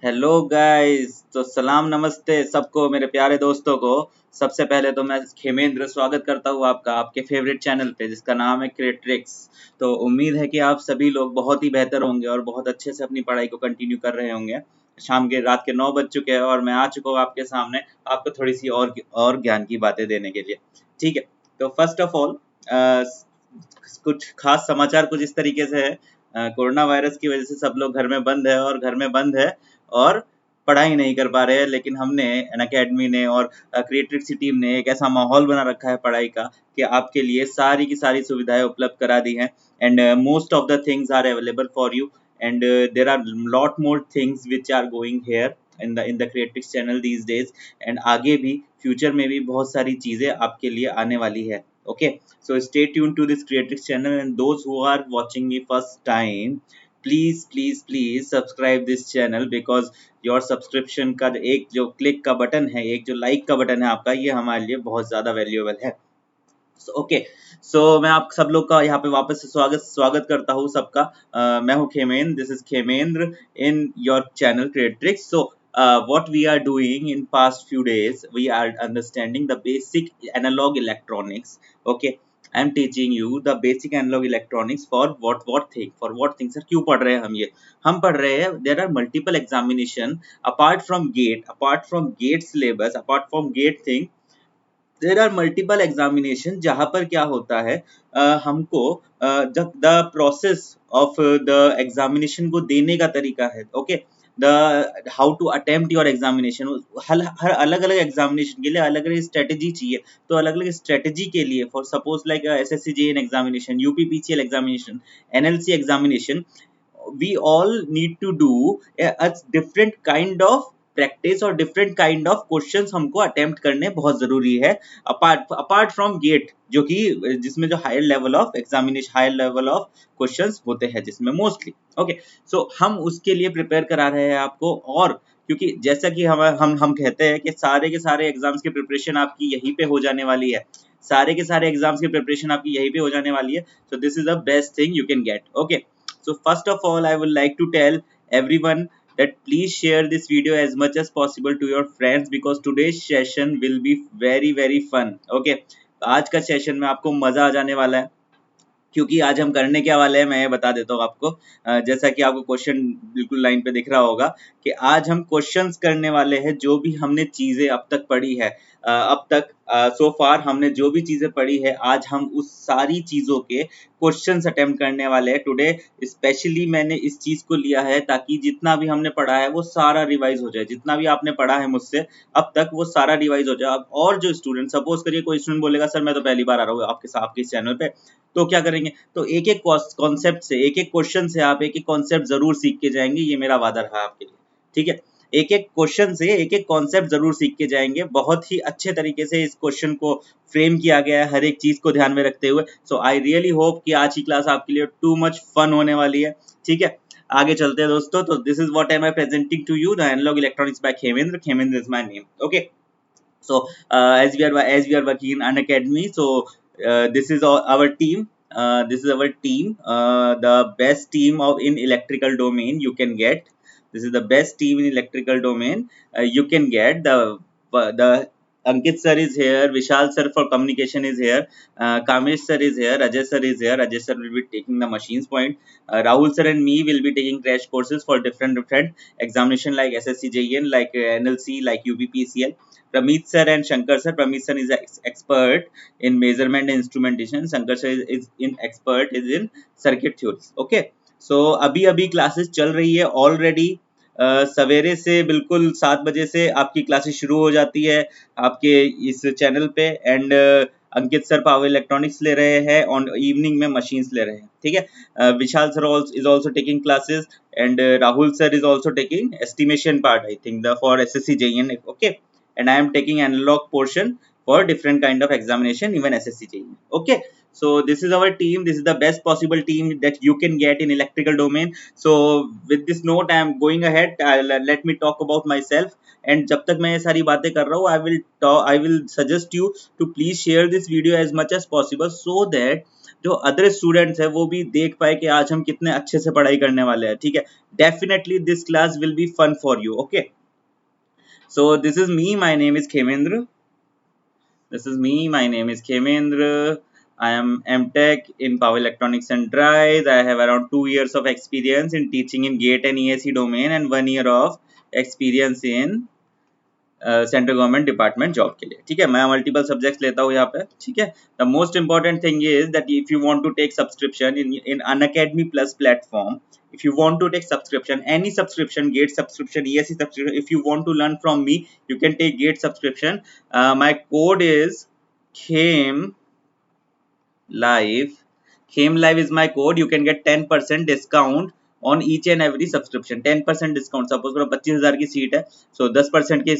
Hello guys. तो सलाम नमस्ते सबको, मेरे प्यारे दोस्तों को। सबसे पहले तो मैं खेमेंद्र स्वागत करता हूँ आपका आपके फेवरेट चैनल पे जिसका नाम है क्रिएट्रिक्स। तो उम्मीद है कि आप सभी लोग बहुत ही बेहतर होंगे और बहुत अच्छे से अपनी पढ़ाई को कंटिन्यू कर रहे होंगे। शाम के रात के 9 बज चुके हैं और मैं आ चुका हूँ आपके सामने आपको थोड़ी सी और ज्ञान की बातें देने के लिए। ठीक है, तो फर्स्ट ऑफ ऑल कुछ खास समाचार कुछ इस तरीके से है। कोरोना वायरस की वजह से सब लोग घर में बंद है और घर में बंद है और पढ़ाई नहीं कर पा रहे हैं, लेकिन हमने अन अकेडमी ने और क्रिएटिविटी टीम ने एक ऐसा माहौल बना रखा है पढ़ाई का कि आपके लिए सारी की सारी सुविधाएं उपलब्ध करा दी हैं। And most of the things are available for you and there are lot more things which are going here in the creative channel these days. And आगे भी फ्यूचर में भी बहुत सारी चीजें आपके लिए आने वाली है। Okay, so stay tuned to this creatrix channel, and those who are watching me first time, please subscribe this channel because your subscription का एक जो क्लिक का बटन है, एक जो लाइक का बटन है आपका, ये हमारे लिए बहुत ज्यादा वैल्यूएबल है। ओके, सो मैं आप सब लोग का यहाँ पे वापस से स्वागत स्वागत करता हूँ सबका। मैं हूँ Khemendra, this is Khemendra in your channel creatrix. So what we are doing in past few days, we are understanding the basic analog electronics. Okay, I am teaching you the basic analog electronics for what thing, for what things। Sir क्यों पढ़ रहे हैं हम ये? हम पढ़ रहे हैं there are multiple examination apart from gate syllabus, apart from gate thing, there are multiple examination जहां पर क्या होता है, हमको जब the process of the examination को देने का तरीका है। Okay, the how to attempt your examination. हर अलग अलग एग्जामिनेशन के लिए अलग अलग स्ट्रेटेजी चाहिए। तो अलग अलग स्ट्रेटेजी के लिए for suppose like SSC JEE examination, UPPCL examination, NLC examination, we all need to do a different kind of practice और डिफरेंट काइंड ऑफ क्वेश्चंस हमको अटेम्प्ट करने बहुत जरूरी है। अपार्ट फ्रॉम गेट, जो कि जिसमें जो higher level of examination, higher level of questions होते हैं जिसमें मोस्टली। ओके, सो हम उसके लिए प्रिपेयर करा रहे हैं आपको। और क्योंकि जैसा कि हम कहते हैं कि सारे के सारे एग्जाम्स की प्रिपरेशन आपकी यहीं पे हो जाने वाली है, सारे के सारे एग्जाम्स की प्रिपरेशन आपकी यहीं पे हो जाने वाली है। सो this is the best thing you can gate. Okay, so first of all I would like to tell everyone that please share this video as much as possible to your friends because today's session will be very fun। okay, तो आज का session में आपको मजा आ जाने वाला है, क्योंकि आज हम करने क्या वाले हैं मैं ये बता देता हूँ आपको। जैसा कि आपको क्वेश्चन बिल्कुल लाइन पे दिख रहा होगा कि आज हम क्वेश्चंस करने वाले हैं जो भी हमने चीजें अब तक पढ़ी है। अब तक सो फार हमने जो भी चीजें पढ़ी है, आज हम उस सारी चीजों के क्वेश्चंस अटेम्प्ट करने वाले हैं टुडे। स्पेशली मैंने इस चीज को लिया है ताकि जितना भी हमने पढ़ा है वो सारा रिवाइज हो जाए। जितना भी आपने पढ़ा है मुझसे अब तक वो सारा रिवाइज हो जाए। अब और जो स्टूडेंट, सपोज करिए कोई स्टूडेंट बोलेगा सर मैं तो पहली बार आ रहा हूँ आपके इस चैनल पे, तो क्या करेंगे? तो एक एक कॉन्सेप्ट से, एक एक क्वेश्चन से आप एक एक कॉन्सेप्ट जरूर सीख के जाएंगे, ये मेरा वादा रहा आपके लिए। ठीक है, एक एक क्वेश्चन से एक एक कॉन्सेप्ट जरूर सीख के जाएंगे। बहुत ही अच्छे तरीके से इस क्वेश्चन को फ्रेम किया गया है हर एक चीज को ध्यान में रखते हुए। सो आई रियली होप कि आज की क्लास आपके लिए टू मच फन होने वाली है। ठीक है, आगे चलते हैं दोस्तों। तो this is what I am presenting to you, the analogue electronics by Khemendra. Khemendra is my name. Okay, so as we are working in an academy, so this is our team. This is our team, the best team of in electrical domain you can get. This is the best team in electrical domain you can get. The Ankit sir is here, Vishal sir for communication is here, Kamesh sir is here, Ajay sir is here. Ajay sir will be taking the machines point. Rahul sir and me will be taking crash courses for different examination like SSC JEE, like NLC, like UPPCL. Pramit sir and Shankar sir. Pramit sir is an expert in measurement and instrumentation. Shankar sir is in expert is in circuit theories. Okay, so अभी classes चल रही है already. सवेरे से बिल्कुल 7 बजे से आपकी क्लासेस शुरू हो जाती है आपके इस चैनल पे। And Ankit sir power electronics ले रहे हैं, ऑन इवनिंग में मशीन्स ले रहे हैं। ठीक है, Vishal sir is also taking classes and Rahul sir is also taking estimation part, I think the for SSC JEE। ओके, and I am taking analog portion for different kind of examination, even SSC JEE। Okay, so this is our team. This is the best possible team that you can get in electrical domain. So with this note I am going ahead। let me talk about myself। and जब तक मैं ये सारी बातें कर रहा हूँ I will suggest you to please share this video as much as possible so that जो अदर स्टूडेंट्स है वो भी देख पाए कि आज हम कितने अच्छे से पढ़ाई करने वाले हैं, ठीक है। Definitely this class will be fun for you, okay. So this is me, my name is Khemendra. My name is Khemendra. I am MTech in Power Electronics and Drives. I have around 2 years of experience in teaching in GATE and ESE domain and 1 year of experience in central government department job के लिए, ठीक है। मैं multiple subjects लेता हूँ यहाँ पे, ठीक है। The most important thing is that if you want to take subscription in Unacademy plus platform, if you want to take subscription, any subscription, gate subscription, ESE subscription, if you want to learn from me, you can take gate subscription. My code is khame live. Khame live is my code. You can get 10% discount on each and every subscription. 10% discount. Suppose करो 25,000 की seat है, so 10% के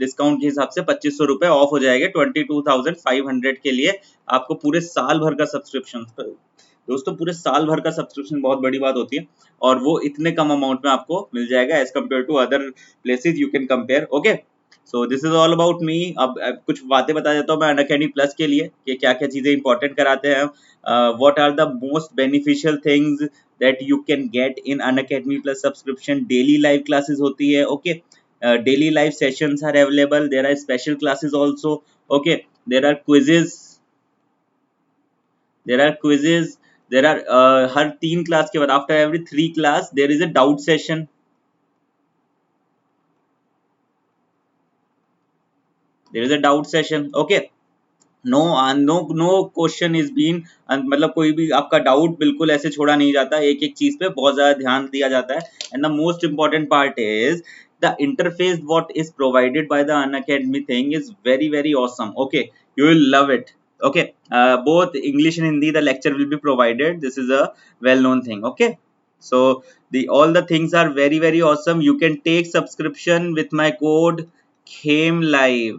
discount के हिसाब से 2500 रुपए of हो जाएंगे। 22,500 के लिए आपको पूरे साल भर का सब्सक्रिप्शन, दोस्तों पूरे साल भर का सब्सक्रिप्शन बहुत बड़ी बात होती है, और वो इतने कम अमाउंट में आपको मिल जाएगा as compare to other places you can compare, okay. So this is all about me. अब कुछ बातें बता देता हूँ मैं अनअकैडमी प्लस के लिए कि क्या क्या चीजें इंपॉर्टेंट कराते हैं, what are the most beneficial things that you can get in Unacademy plus subscription. Daily live classes होती है, okay. Daily live sessions are available, there are special classes also, okay. There are quizzes, there are हर 3 class के बाद, after every 3 class there is a doubt session, there is a doubt session, okay. No question is been, मतलब कोई भी आपका doubt बिल्कुल ऐसे छोड़ा नहीं जाता, एक एक चीज पे बहुत ज्यादा ध्यान दिया जाता है। And the most important part is the interface what is provided by the Unacademy thing is very awesome, okay. You will love it, okay. Both English and Hindi the lecture will be provided. This is a well known thing, okay. So the all the things are very awesome. You can take subscription with my code khame live,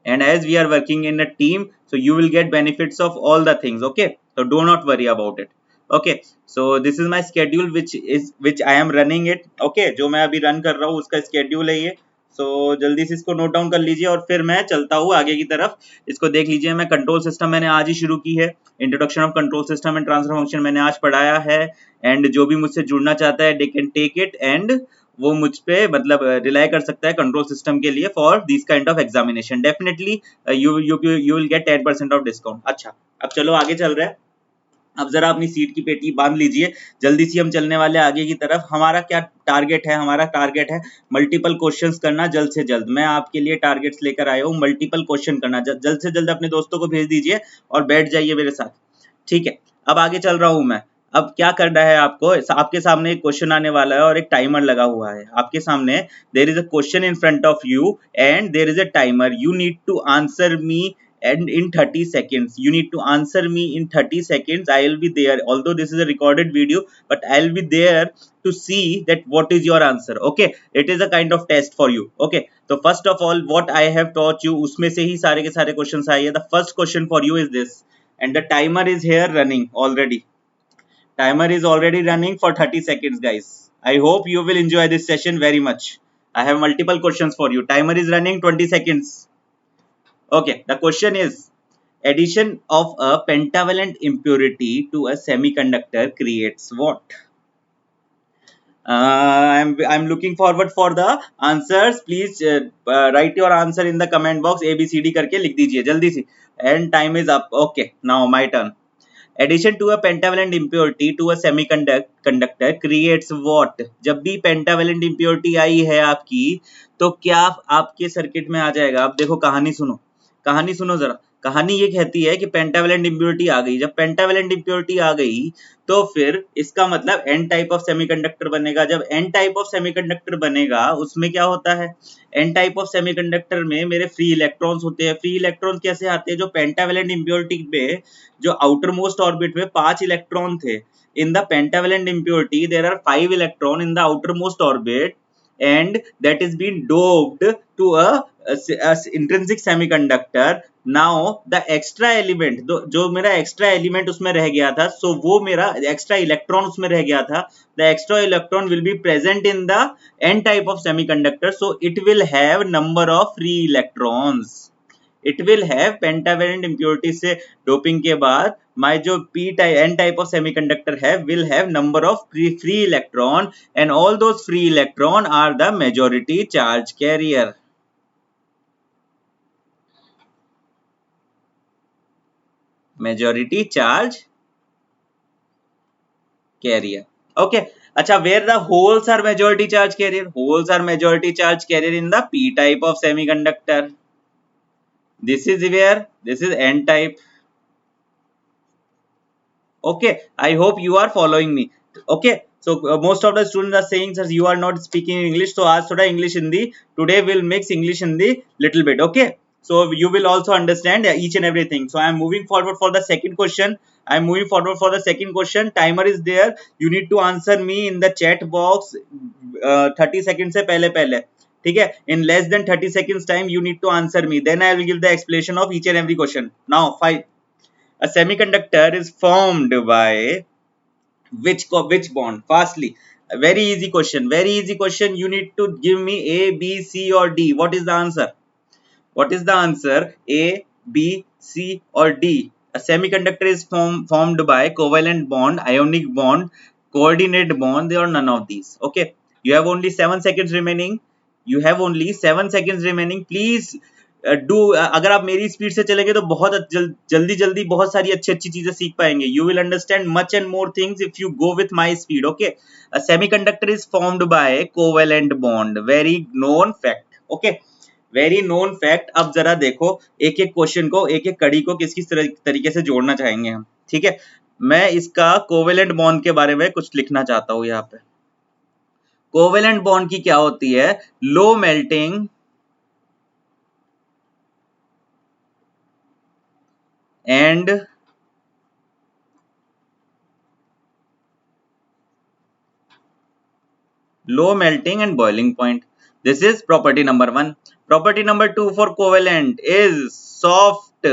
and as we are working in a team, so you will get benefits of all the things, okay. So do not worry about it, okay. So this is my schedule which I am running it, okay. जो मैं अभी run कर रहा हूँ उसका schedule है ये। so जल्दी से इसको नोट डाउन कर लीजिए और फिर मैं चलता हूँ आगे की तरफ। इसको देख लीजिए, मैं कंट्रोल सिस्टम मैंने आज ही शुरू की है, introduction of control system and transfer function मैंने आज पढ़ाया है। एंड जो भी मुझसे जुड़ना चाहता है they can take it, and वो मुझ पे मतलब रिलाई कर सकता है कंट्रोल सिस्टम के लिए for this kind of examination. Definitely you will get 10% of discount. अच्छा, अब चलो आगे चल रहा है। अब जरा अपनी सीट की पेटी बांध लीजिए, जल्दी से हम चलने वाले आगे की तरफ। हमारा क्या टारगेट है? हमारा टारगेट है मल्टीपल क्वेश्चंस करना जल्द से जल्द। मैं आपके लिए टारगेट्स लेकर आया हूँ, मल्टीपल क्वेश्चन करना। जल्द से जल्द अपने दोस्तों को भेज दीजिए और बैठ जाइए मेरे साथ, ठीक है। अब आगे चल रहा हूं मैं। अब क्या करना है आपको, आपके सामने एक क्वेश्चन आने वाला है और एक टाइमर लगा हुआ है आपके सामने। There is a question in front of you and there is a timer. You need to answer me and in 30 seconds. You need to answer me in 30 seconds. I will be there, although this is a recorded video, but I'll be there to see that what is your answer, okay. It is a kind of test for you, okay. So first of all what I have taught you उसमें से ही सारे के सारे questions आए हैं। The first question for you is this, and the timer is here running already. Timer is already running for 30 seconds, guys. I hope you will enjoy this session very much. I have multiple questions for you. Timer is running 20 seconds. Okay, the question is, addition of a pentavalent impurity to a semiconductor creates what? I'm looking forward for the answers. Please write your answer in the comment box. ABCD करके लिख दीजिए जल्दी से. And time is up. Okay, now my turn. Addition to a pentavalent impurity to a semiconductor creates what? जब भी pentavalent impurity आई है आपकी, तो क्या आपके सर्किट में आ जाएगा? आप देखो, कहानी सुनो, कहानी सुनो जरा। कहानी ये कहती है कि पेंटावेलेंट इंप्योरिटी आ गई। जब पेंटावेलेंट इंप्योरिटी आ गई तो फिर इसका मतलब एन टाइप ऑफ सेमीकंडक्टर बनेगा। जब एन टाइप ऑफ सेमीकंडक्टर बनेगा उसमें क्या होता है? एन टाइप ऑफ सेमीकंडक्टर में मेरे फ्री इलेक्ट्रॉन्स होते हैं। फ्री इलेक्ट्रॉन कैसे आते हैं? जो पेंटावेलेंट इंप्योरिटी में जो आउटर मोस्ट ऑर्बिट में 5 इलेक्ट्रॉन थे, in the pentavalent impurity there are 5 electron in the outermost orbit, and that is being doped to a intrinsic semiconductor. Now the extra element, जो मेरा extra element उसमें रह गया था, so वो मेरा extra electron उसमें रह गया था, the extra electron will be present in the n type of semiconductor, so it will have number of free electrons. It will have pentavalent impurity से डोपिंग के बाद माय जो P type N type of semiconductor है will have number of free electron and all those free electron are the majority charge carrier. Majority charge carrier. Okay. अच्छा, where the holes are majority charge carrier? Holes are majority charge carrier in the p type of semiconductor. This is where this is n type. Okay, I hope you are following me. Okay, so most of the students are saying sir you are not speaking English, so आज थोड़ा English Hindi, today we'll mix English Hindi little bit. Okay, so you will also understand each and everything. So I am moving forward for the second question. I am moving forward for the second question. Timer is there, you need to answer me in the chat box 30 seconds से पहले ठीक है, in less than 30 seconds time you need to answer me, then I will give the explanation of each and every question. Now 5. A semiconductor is formed by which bond? Fastly, a very easy question, very easy question. You need to give me A, B, C or D. What is the answer? What is the answer? A, B, C or D? A semiconductor is formed by covalent bond, ionic bond, coordinate bond, or none of these. Okay, you have only 7 seconds remaining. You have only 7 seconds remaining. Please do. अगर आप मेरी speed से चलेंगे तो बहुत जल्दी बहुत सारी अच्छी चीजें सीख पाएंगे. You will understand much and more things if you go with my speed. Okay, a semiconductor is formed by covalent bond. Very known fact. Okay, very known fact. अब जरा देखो एक एक क्वेश्चन को, एक एक कड़ी को किस किस तरीके से जोड़ना चाहेंगे हम. ठीक है, मैं इसका कोवेलेंट बॉन्ड के बारे में कुछ लिखना चाहता हूं. यहाँ पे कोवेलेंट बॉन्ड की क्या होती है? Low melting and low melting and boiling point. This is property number 1. Property number 2 for covalent is soft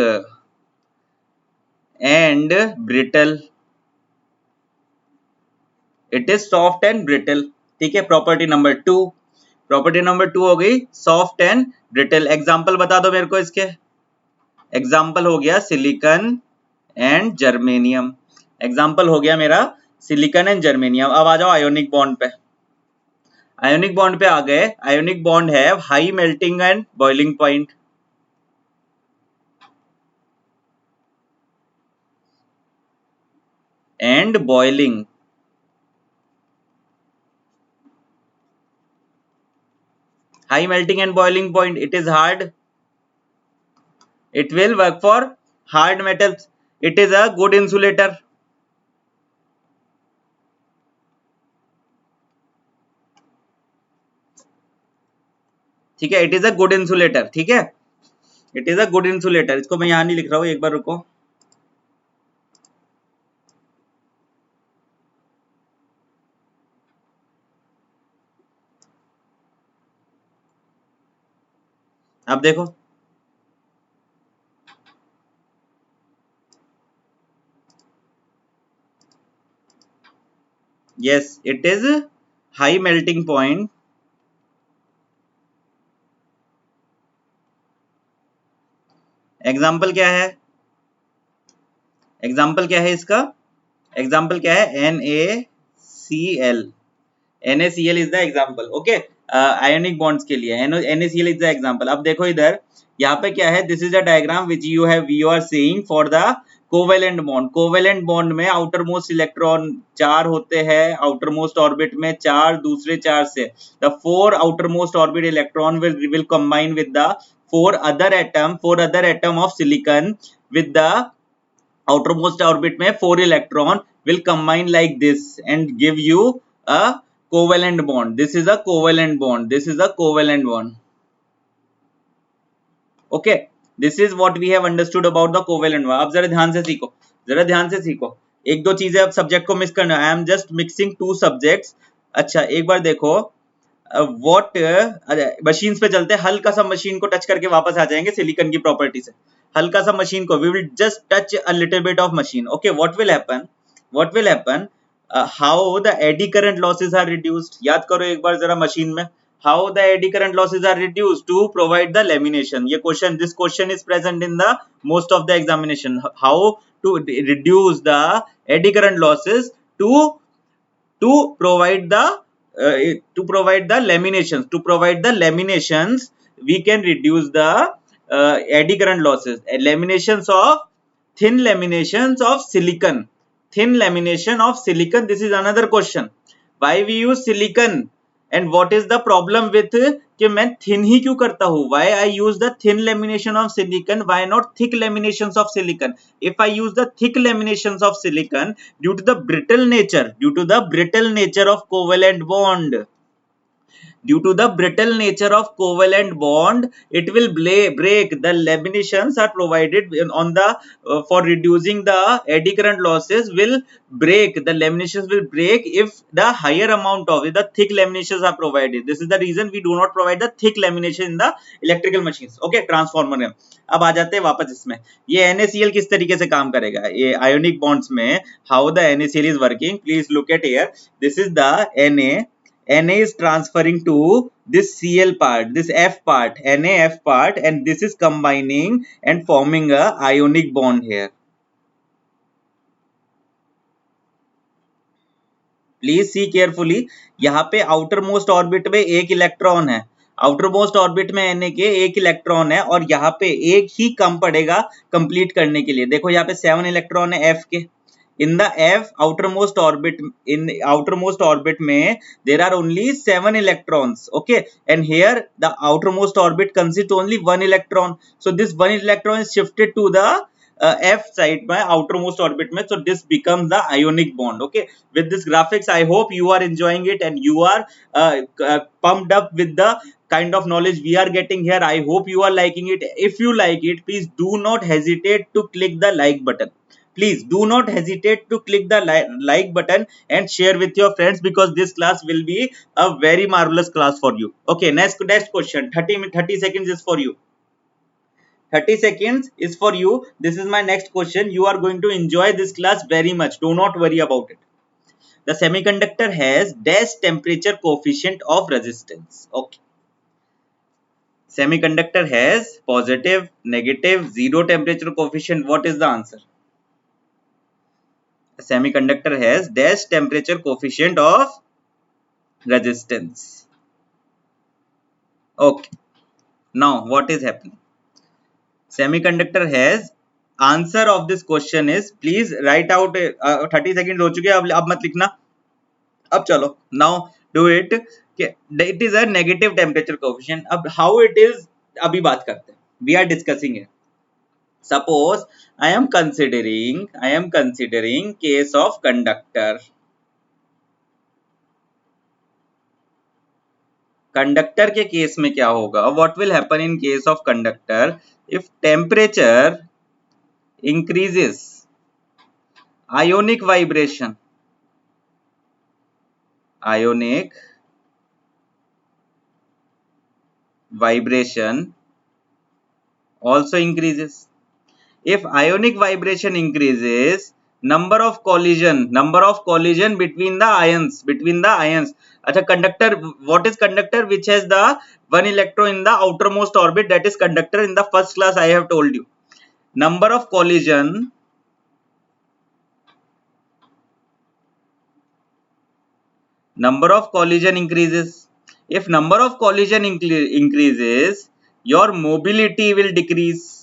and brittle. It is soft and brittle. ठीक है, property number 2. property number 2 हो गई soft and brittle. example बता दो मेरे को इसके. example हो गया silicon and germanium. example हो गया मेरा silicon and germanium. अब आ जाओ ionic bond पे. आयोनिक बॉन्ड पे आ गए. आयोनिक बॉन्ड है high melting and boiling point. And boiling. High melting and boiling point. It is hard. It will work for hard metals. It is a good insulator. ठीक है, it is a good insulator. ठीक है, it is a good insulator. इसको मैं यहां नहीं लिख रहा हूं, एक बार रुको. अब देखो, yes it is high melting point. Example क्या है? एग्जाम्पल क्या है इसका? एग्जाम्पल क्या है? NaCl. NaCl is the example. Okay, ionic bonds के लिए NaCl इज द एग्जाम्पल. अब देखो इधर, यहाँ पे क्या है? This is a diagram which you are seeing for the covalent bond. Covalent bond में आउटर मोस्ट इलेक्ट्रॉन 4 होते हैं, आउटर मोस्ट ऑर्बिट में 4, दूसरे 4 से the 4 outer most orbit electron will combine with the 4 other atom of silicon with the outermost orbit में 4 electron will combine like this and give you a covalent bond. This is a covalent bond. This is a covalent bond. Okay, this is what we have understood about the covalent bond. अब जरा ध्यान से सीखो, जरा ध्यान से सीखो. एक दो चीजें अब सब्जेक्ट को मिस करना. I am just mixing 2 subjects. अच्छा, एक बार देखो व्हाट मशीन्स पे चलते हैं. हल्का सा मशीन को टच करके वापस आ जाएंगे सिलिकॉन की प्रॉपर्टी से. हल्का सा मशीन को, we will just touch a little bit of machine. Okay, what will happen? How the eddy current losses are reduced. याद करो एक बार जरा मशीन में how the eddy current losses are reduced to provide the lamination. This question is present in the most of the examination. How to reduce the eddy current losses to provide the laminations. To provide the laminations, we can reduce the eddy current losses. Laminations of thin laminations of silicon. Thin lamination of silicon. This is another question. Why we use silicon and what is the problem with कि मैं thin ही क्यों करता हूँ? Why I use the thin lamination of silicon? Why not thick laminations of silicon? If I use the thick laminations of silicon, due to the brittle nature of covalent bond, due to the brittle nature of covalent bond, it will break. The laminations are provided on the for reducing the eddy current losses will break. The laminations will break if the higher amount of the thick laminations are provided. This is the reason we do not provide the thick lamination in the electrical machines. Okay, transformer में अब आ जाते हैं वापस इसमें. ये NaCl किस तरीके से काम करेगा? ये ionic bonds में how the NaCl is working. Please look at here. This is the Na is transferring to this Cl part, this F part, NaF part, and this is combining and forming a ionic bond here. Please see carefully. यहाँ पे outer most orbit में एक electron है. Outer most orbit में Na के एक electron है और यहाँ पे एक ही कम पड़ेगा कंप्लीट करने के लिए. देखो यहाँ पे 7 इलेक्ट्रॉन है F के. In the outermost orbit में there are only 7 electrons. Okay, and here the outermost orbit consists only 1 electron. So this 1 electron is shifted to the F side by outermost orbit में. So this becomes the ionic bond. Okay, with this graphics, I hope you are enjoying it and you are pumped up with the kind of knowledge we are getting here. I hope you are liking it. If you like it, please do not hesitate to click the like button. Please do not hesitate to click the like button and share with your friends, because this class will be a very marvelous class for you. Okay, next question. 30 seconds is for you. 30 seconds is for you. This is my next question. You are going to enjoy this class very much. Do not worry about it. The semiconductor has dash temperature coefficient of resistance. Okay. Semiconductor has positive, negative, zero temperature coefficient. What is the answer? A semiconductor has dash temperature coefficient of resistance. Okay. Now what is happening? Semiconductor has, answer of this question is, please write out 30 seconds हो चुके हैं, अब मत लिखना. अब चलो, now do it. It is a negative temperature coefficient. अब how it is अभी बात करते हैं. We are discussing it. Suppose I am considering case of conductor. Conductor के केस में क्या होगा? What will happen in case of conductor? If temperature increases, ionic vibration also increases. If ionic vibration increases, number of collision between the ions. Acha, conductor, what is conductor? Which has the one electron in the outermost orbit, that is conductor. In the first class I have told you. Number of collision increases. If number of collision increases, your mobility will decrease.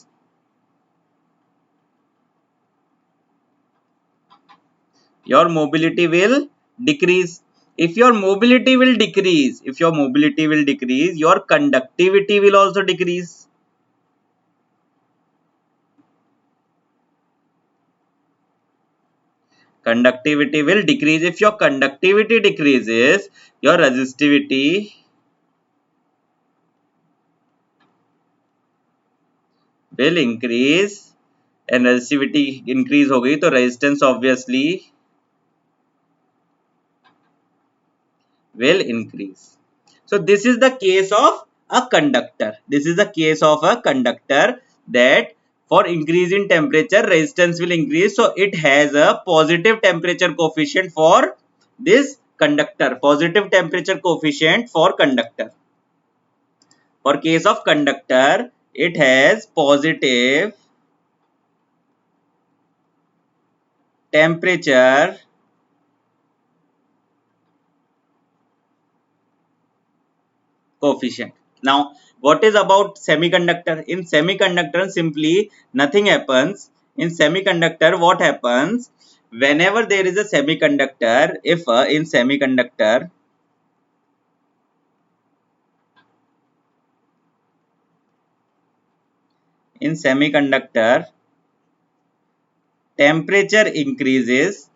Your mobility will decrease. If your mobility will decrease, your conductivity will also decrease. Conductivity will decrease. If your conductivity decreases, your resistivity will increase, and resistivity increase हो गई तो resistance obviously will increase. So this is the case of a conductor. That for increase in temperature, resistance will increase. So it has a positive temperature coefficient for this conductor. For case of conductor, it has positive temperature coefficient. Now, what is about semiconductor? In semiconductor, simply nothing happens. In semiconductor, what happens? Whenever there is a semiconductor, if in semiconductor, temperature increases.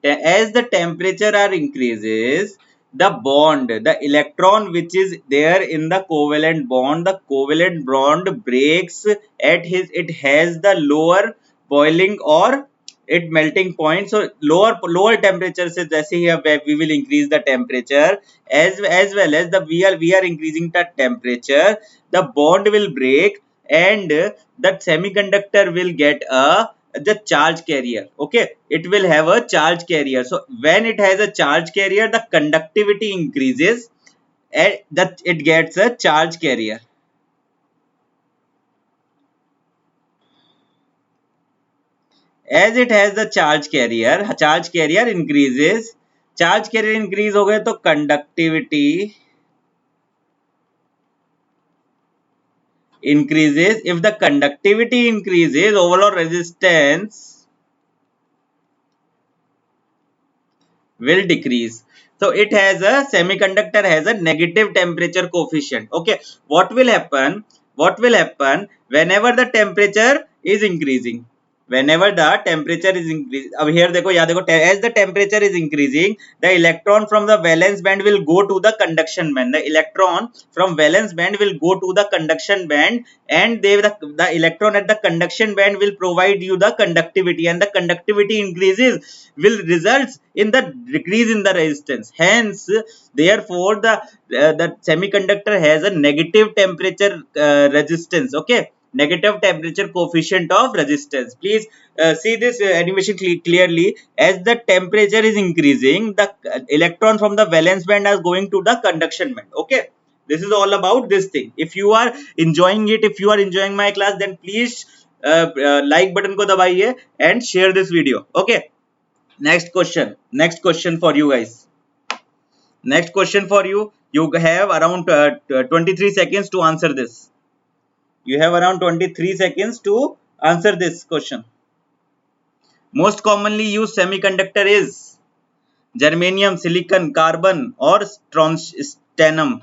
As the temperature are increases, the bond, the electron which is there in the covalent bond breaks at his, it has the lower boiling or it melting point. So lower temperature se jaise hi we will increase the temperature, as well as the we are increasing the temperature, the bond will break, and that semiconductor will get a the charge carrier. Okay, it will have a charge carrier. So when it has a charge carrier, the conductivity increases and that it gets a charge carrier. As it has the charge carrier increases, charge carrier increase हो गए तो conductivity increases. If the conductivity increases, overall resistance will decrease. So it has a semiconductor has a negative temperature coefficient. Okay, what will happen? What will happen whenever the temperature is increasing? Whenever the temperature is increasing, अब here देखो यहाँ देखो, as the temperature is increasing, the electron from the valence band will go to the conduction band. The electron from valence band will go to the conduction band, and the electron at the conduction band will provide you the conductivity, and the conductivity increases will result in the decrease in the resistance. Hence, therefore, the semiconductor has a negative temperature resistance. Okay, negative temperature coefficient of resistance. Please see this animation clearly. As the temperature is increasing, the electron from the valence band are going to the conduction band. Okay, this is all about this thing. If you are enjoying it, if you are enjoying my class, then please like button ko dabaiye and share this video. Okay, next question for you guys. Next question for you. You have around 23 seconds to answer this. You have around 23 seconds to answer this question. Most commonly used semiconductor is germanium, silicon, carbon, or tungsten.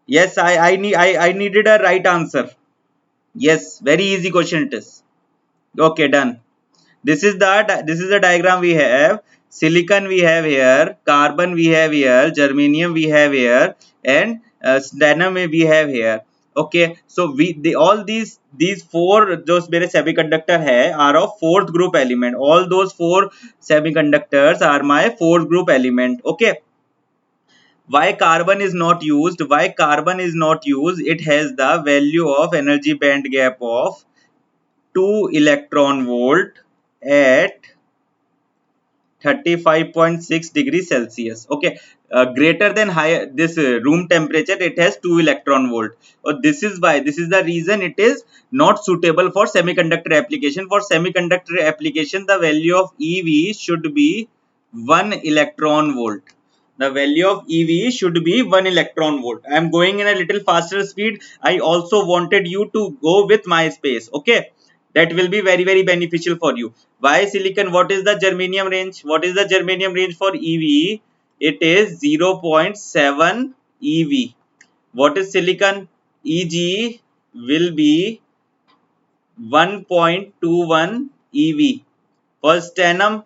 Yes, I needed a right answer. Yes, very easy question it is. Okay, done. This is the diagram we have. Silicon we have here, carbon we have here, germanium we have here, and titanium we have here. Okay, so all these four जो मेरे semiconductor है are of fourth group element. All those four semiconductors are my fourth group element. Okay, why carbon is not used? Why carbon is not used? It has the value of energy band gap of 2 electron volt at 35.6 degrees Celsius. Okay, greater than higher this room temperature, it has 2 electron volt. This is the reason it is not suitable for semiconductor application. For semiconductor application, the value of EV should be 1 electron volt. The value of EV should be 1 electron volt. I am going in a little faster speed. I also wanted you to go with my space. Okay, that will be very beneficial for you. Why silicon? What is the germanium range? What is the germanium range for EV? It is 0.7 EV. What is silicon? EG will be 1.21 EV. For titanium,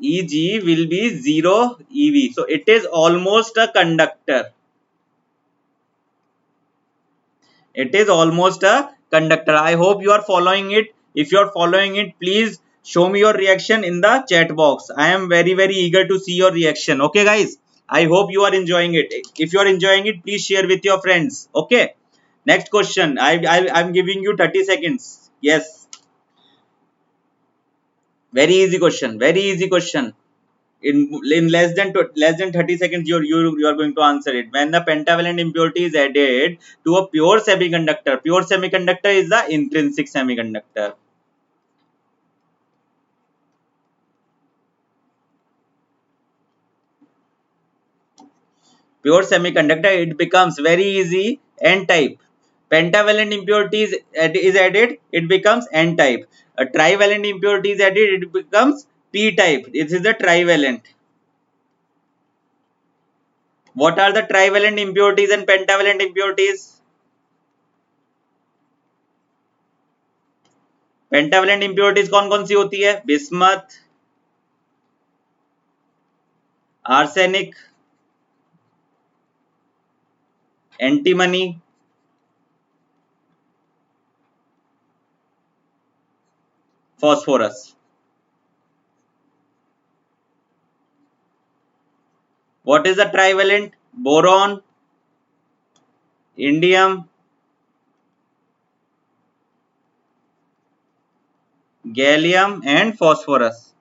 EG will be 0 EV. So it is almost a conductor. It is almost a conductor. I hope you are following it. If you are following it, please show me your reaction in the chat box. I am very eager to see your reaction. Okay guys, I hope you are enjoying it. If you are enjoying it, please share with your friends. Okay, next question. I'm giving you 30 seconds. Yes, very easy question. Very easy question. in less than 30 seconds you are going to answer it. When the pentavalent impurity is added to a pure semiconductor is the intrinsic semiconductor. Pure semiconductor, it becomes very easy n type. Pentavalent impurities is added, it becomes n type. A trivalent impurity is added, it becomes p type. This is the trivalent. What are the trivalent impurities and pentavalent impurities? Pentavalent impurities कौन कौन सी होती है? Bismuth, arsenic, antimony, phosphorus. What is the trivalent? Boron, indium, gallium and phosphorus.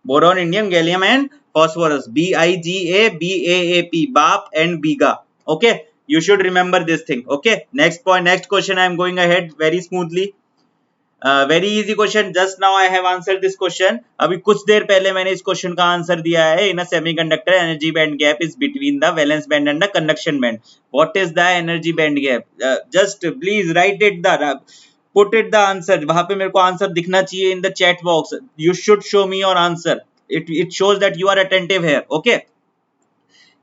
Boron, indium, gallium and phosphorus. BIGA, BAAP and BIGA. Okay, you should remember this thing. Okay, next point, next question. I am going ahead very smoothly. Very easy question. Just now I have answered this question. अभी कुछ देर पहले मैंने इस question का answer दिया है. In a semiconductor energy band gap is between the valence band and the conduction band. What is the energy band gap? Just please write it the put it the answer. वहां पे मेरे को answer दिखना चाहिए in the chat box. You should show me your answer. it shows that you are attentive here. Okay,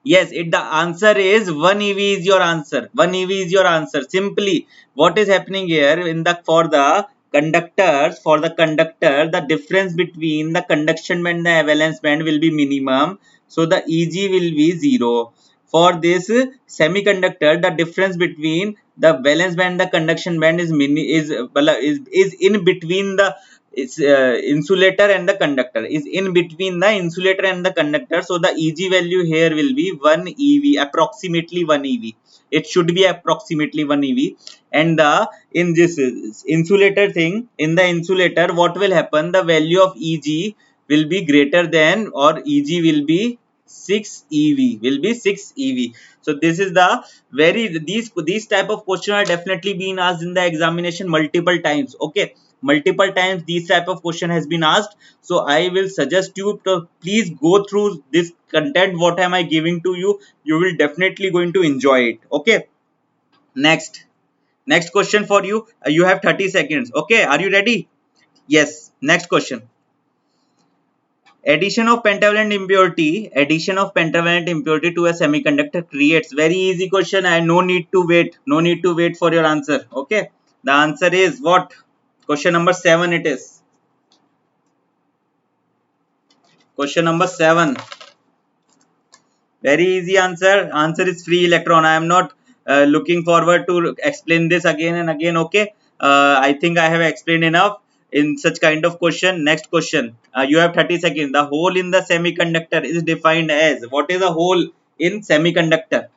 yes, the answer is 1 ev is your answer. 1 ev is your answer. Simply what is happening here in the for the conductor, the difference between the conduction band and the valence band will be minimum, so the eg will be 0. For this semiconductor, the difference between the valence band and the conduction band is in between the insulator and the conductor, is in between the insulator and the conductor. So the eg value here will be 1 ev, approximately 1 ev. It should be approximately 1 ev. And the in this insulator thing, in the insulator, what will happen? The value of eg will be greater than, or eg will be 6 ev, will be 6 ev. So this is the these type of question are definitely being asked in the examination multiple times. Okay, multiple times these type of question has been asked. So I will suggest you to please go through this content. What am I giving to you? You will definitely going to enjoy it. Okay, next question for you. You have 30 seconds. Okay, are you ready? Yes, next question. Addition of pentavalent impurity to a semiconductor creates, very easy question, and no need to wait for your answer. Okay, the answer is what? Question number 7 it is. Question number 7. Very easy answer. Answer is free electron. I am not looking forward to explain this again and again. Okay, I think I have explained enough in such kind of question. Next question. You have 30 seconds. The hole in the semiconductor is defined as, what is a hole in semiconductor?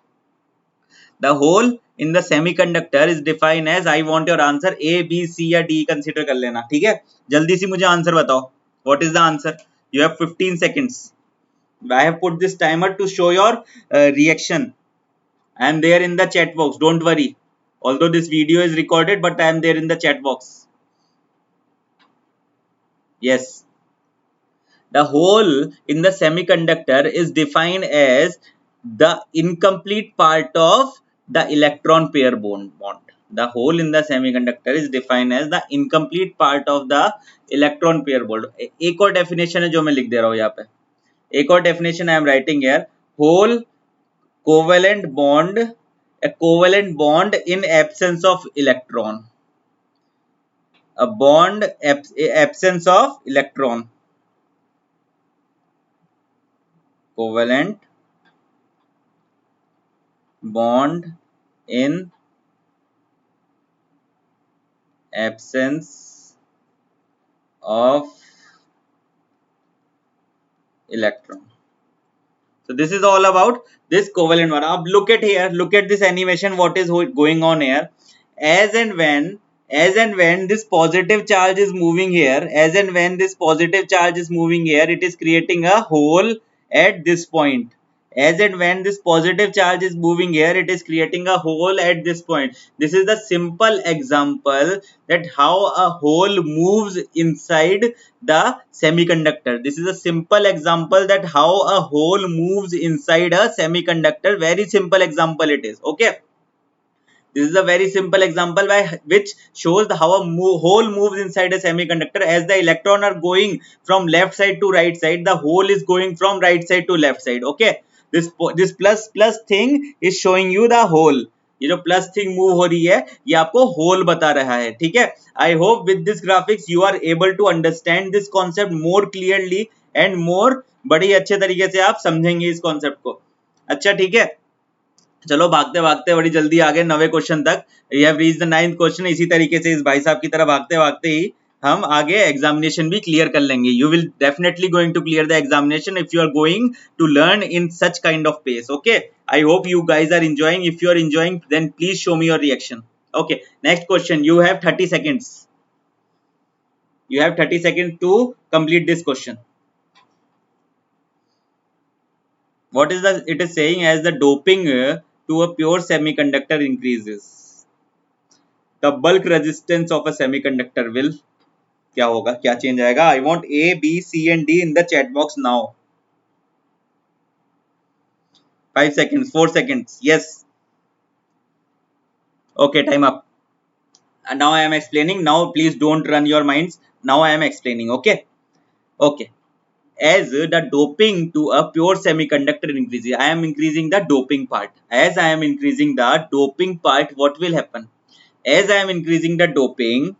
The hole in the semiconductor is defined as, I want your answer. A, B, C या D consider कर लेना. ठीक है, जल्दी से मुझे answer बताओ. What is the answer? You have 15 seconds. I have put this timer to show your reaction. I am there in the chat box. Don't worry. Although this video is recorded, but I am there in the chat box. Yes. The hole in the semiconductor is defined as the incomplete part of the electron pair bond. The hole in the semiconductor is defined as the incomplete part of the electron pair bond. एक और definition है जो मैं लिख दे रहा हूँ यहाँ पे. एक और definition I am writing here. Hole covalent bond, a covalent bond in absence of electron. A bond absence of electron. Covalent bond in absence of electron. So this is all about this covalent one. Now look at here, look at this animation. What is going on here? As and when as and when this positive charge is moving here, as and when this positive charge is moving here, it is creating a hole at this point. As and when this positive charge is moving here, it is creating a hole at this point. This is the simple example that how a hole moves inside the semiconductor. This is a simple example that how a hole moves inside a semiconductor. Very simple example it is. Okay. This is a very simple example by which shows how a hole moves inside a semiconductor. As the electron are going from left side to right side, the hole is going from right side to left side. Okay, this plus thing is showing you the hole. ये जो plus thing move हो रही है ये आपको whole बता रहा है. ठीक है, I hope with this graphics you are able to understand this concept more clearly and more, बड़ी अच्छे तरीके से आप समझेंगे इस कॉन्सेप्ट को. अच्छा ठीक है, चलो भागते भागते बड़ी जल्दी आ गए 9वें क्वेश्चन तक. You have reach the 9th question. इसी तरीके से इस भाई साहब की तरह भागते भागते ही हम आगे एग्जामिनेशन भी क्लियर कर लेंगे. You will definitely going to clear the examination if you are going to learn in such kind of pace. Okay, I hope you guys are enjoying. If you are enjoying then please show me your reaction. Okay, next question. You have 30 seconds. You have 30 seconds to complete this question. What is the it is saying? As the doping to a pure semiconductor increases, the bulk resistance of a semiconductor will क्या होगा, क्या change आएगा? I want A, B, C and D in the chat box now. 5 seconds, 4 seconds. Yes. Okay, time up. And now I am explaining. Now please don't run your minds. Now I am explaining. Okay. Okay. As the doping to a pure semiconductor increases, I am increasing the doping part. As I am increasing the doping part, what will happen? As I am increasing the doping,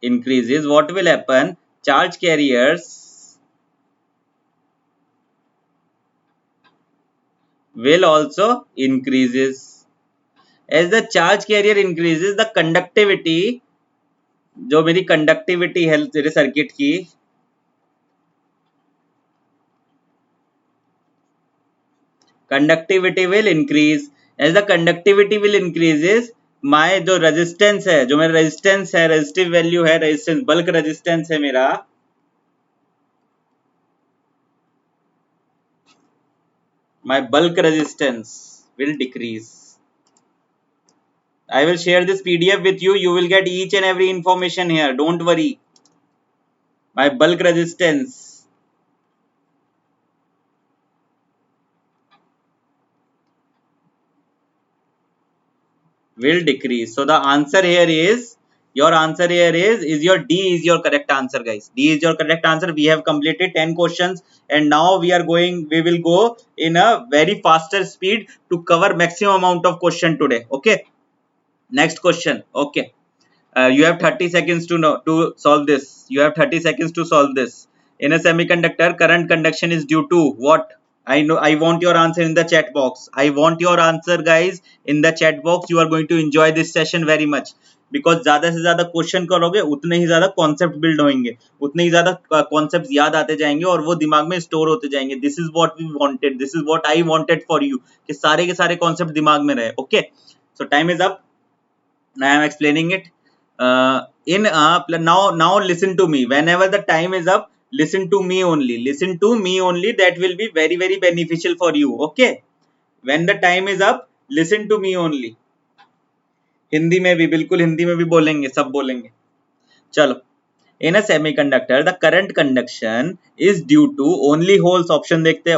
increases, what will happen? Charge carriers will also increases. As the charge carrier increases, the conductivity, जो मेरी conductivity है तेरे circuit की, conductivity will increase. As the conductivity will increases, my जो resistance है, जो मेरा resistance है, resistive value है, resistance bulk resistance है मेरा, my bulk resistance will decrease. I will share this PDF with you. You will get each and every information here. Don't worry. My bulk resistance will decrease. So the answer here is, your answer here is your D is your correct answer, guys. D is your correct answer. We have completed 10 questions and now we will go in a very faster speed to cover maximum amount of question today. Okay. Next question. Okay. You have 30 seconds to solve this. You have 30 seconds to solve this. In a semiconductor, current conduction is due to what? I know. I want your answer in the chat box. I want your answer, guys, in the chat box. You are going to enjoy this session very much because ज़्यादा से ज़्यादा question करोगे उतने ही ज़्यादा concept build होंगे, उतने ही ज़्यादा concept याद आते जाएंगे और वो दिमाग में स्टोर होते जाएंगे. This is what we wanted. This is what I wanted for you कि सारे के सारे कॉन्सेप्ट दिमाग में रहे. Okay, so time is up. I am explaining it. Now listen to me. Whenever the time is up, listen to me only. Listen to me only. That will be very very beneficial for you. Okay. When the time is up, listen to me only. Hindi में भी, बिल्कुल हिंदी में भी बोलेंगे, सब बोलेंगे. चलो. In a semiconductor, the current conduction is due to only holes. Option देखते हैं.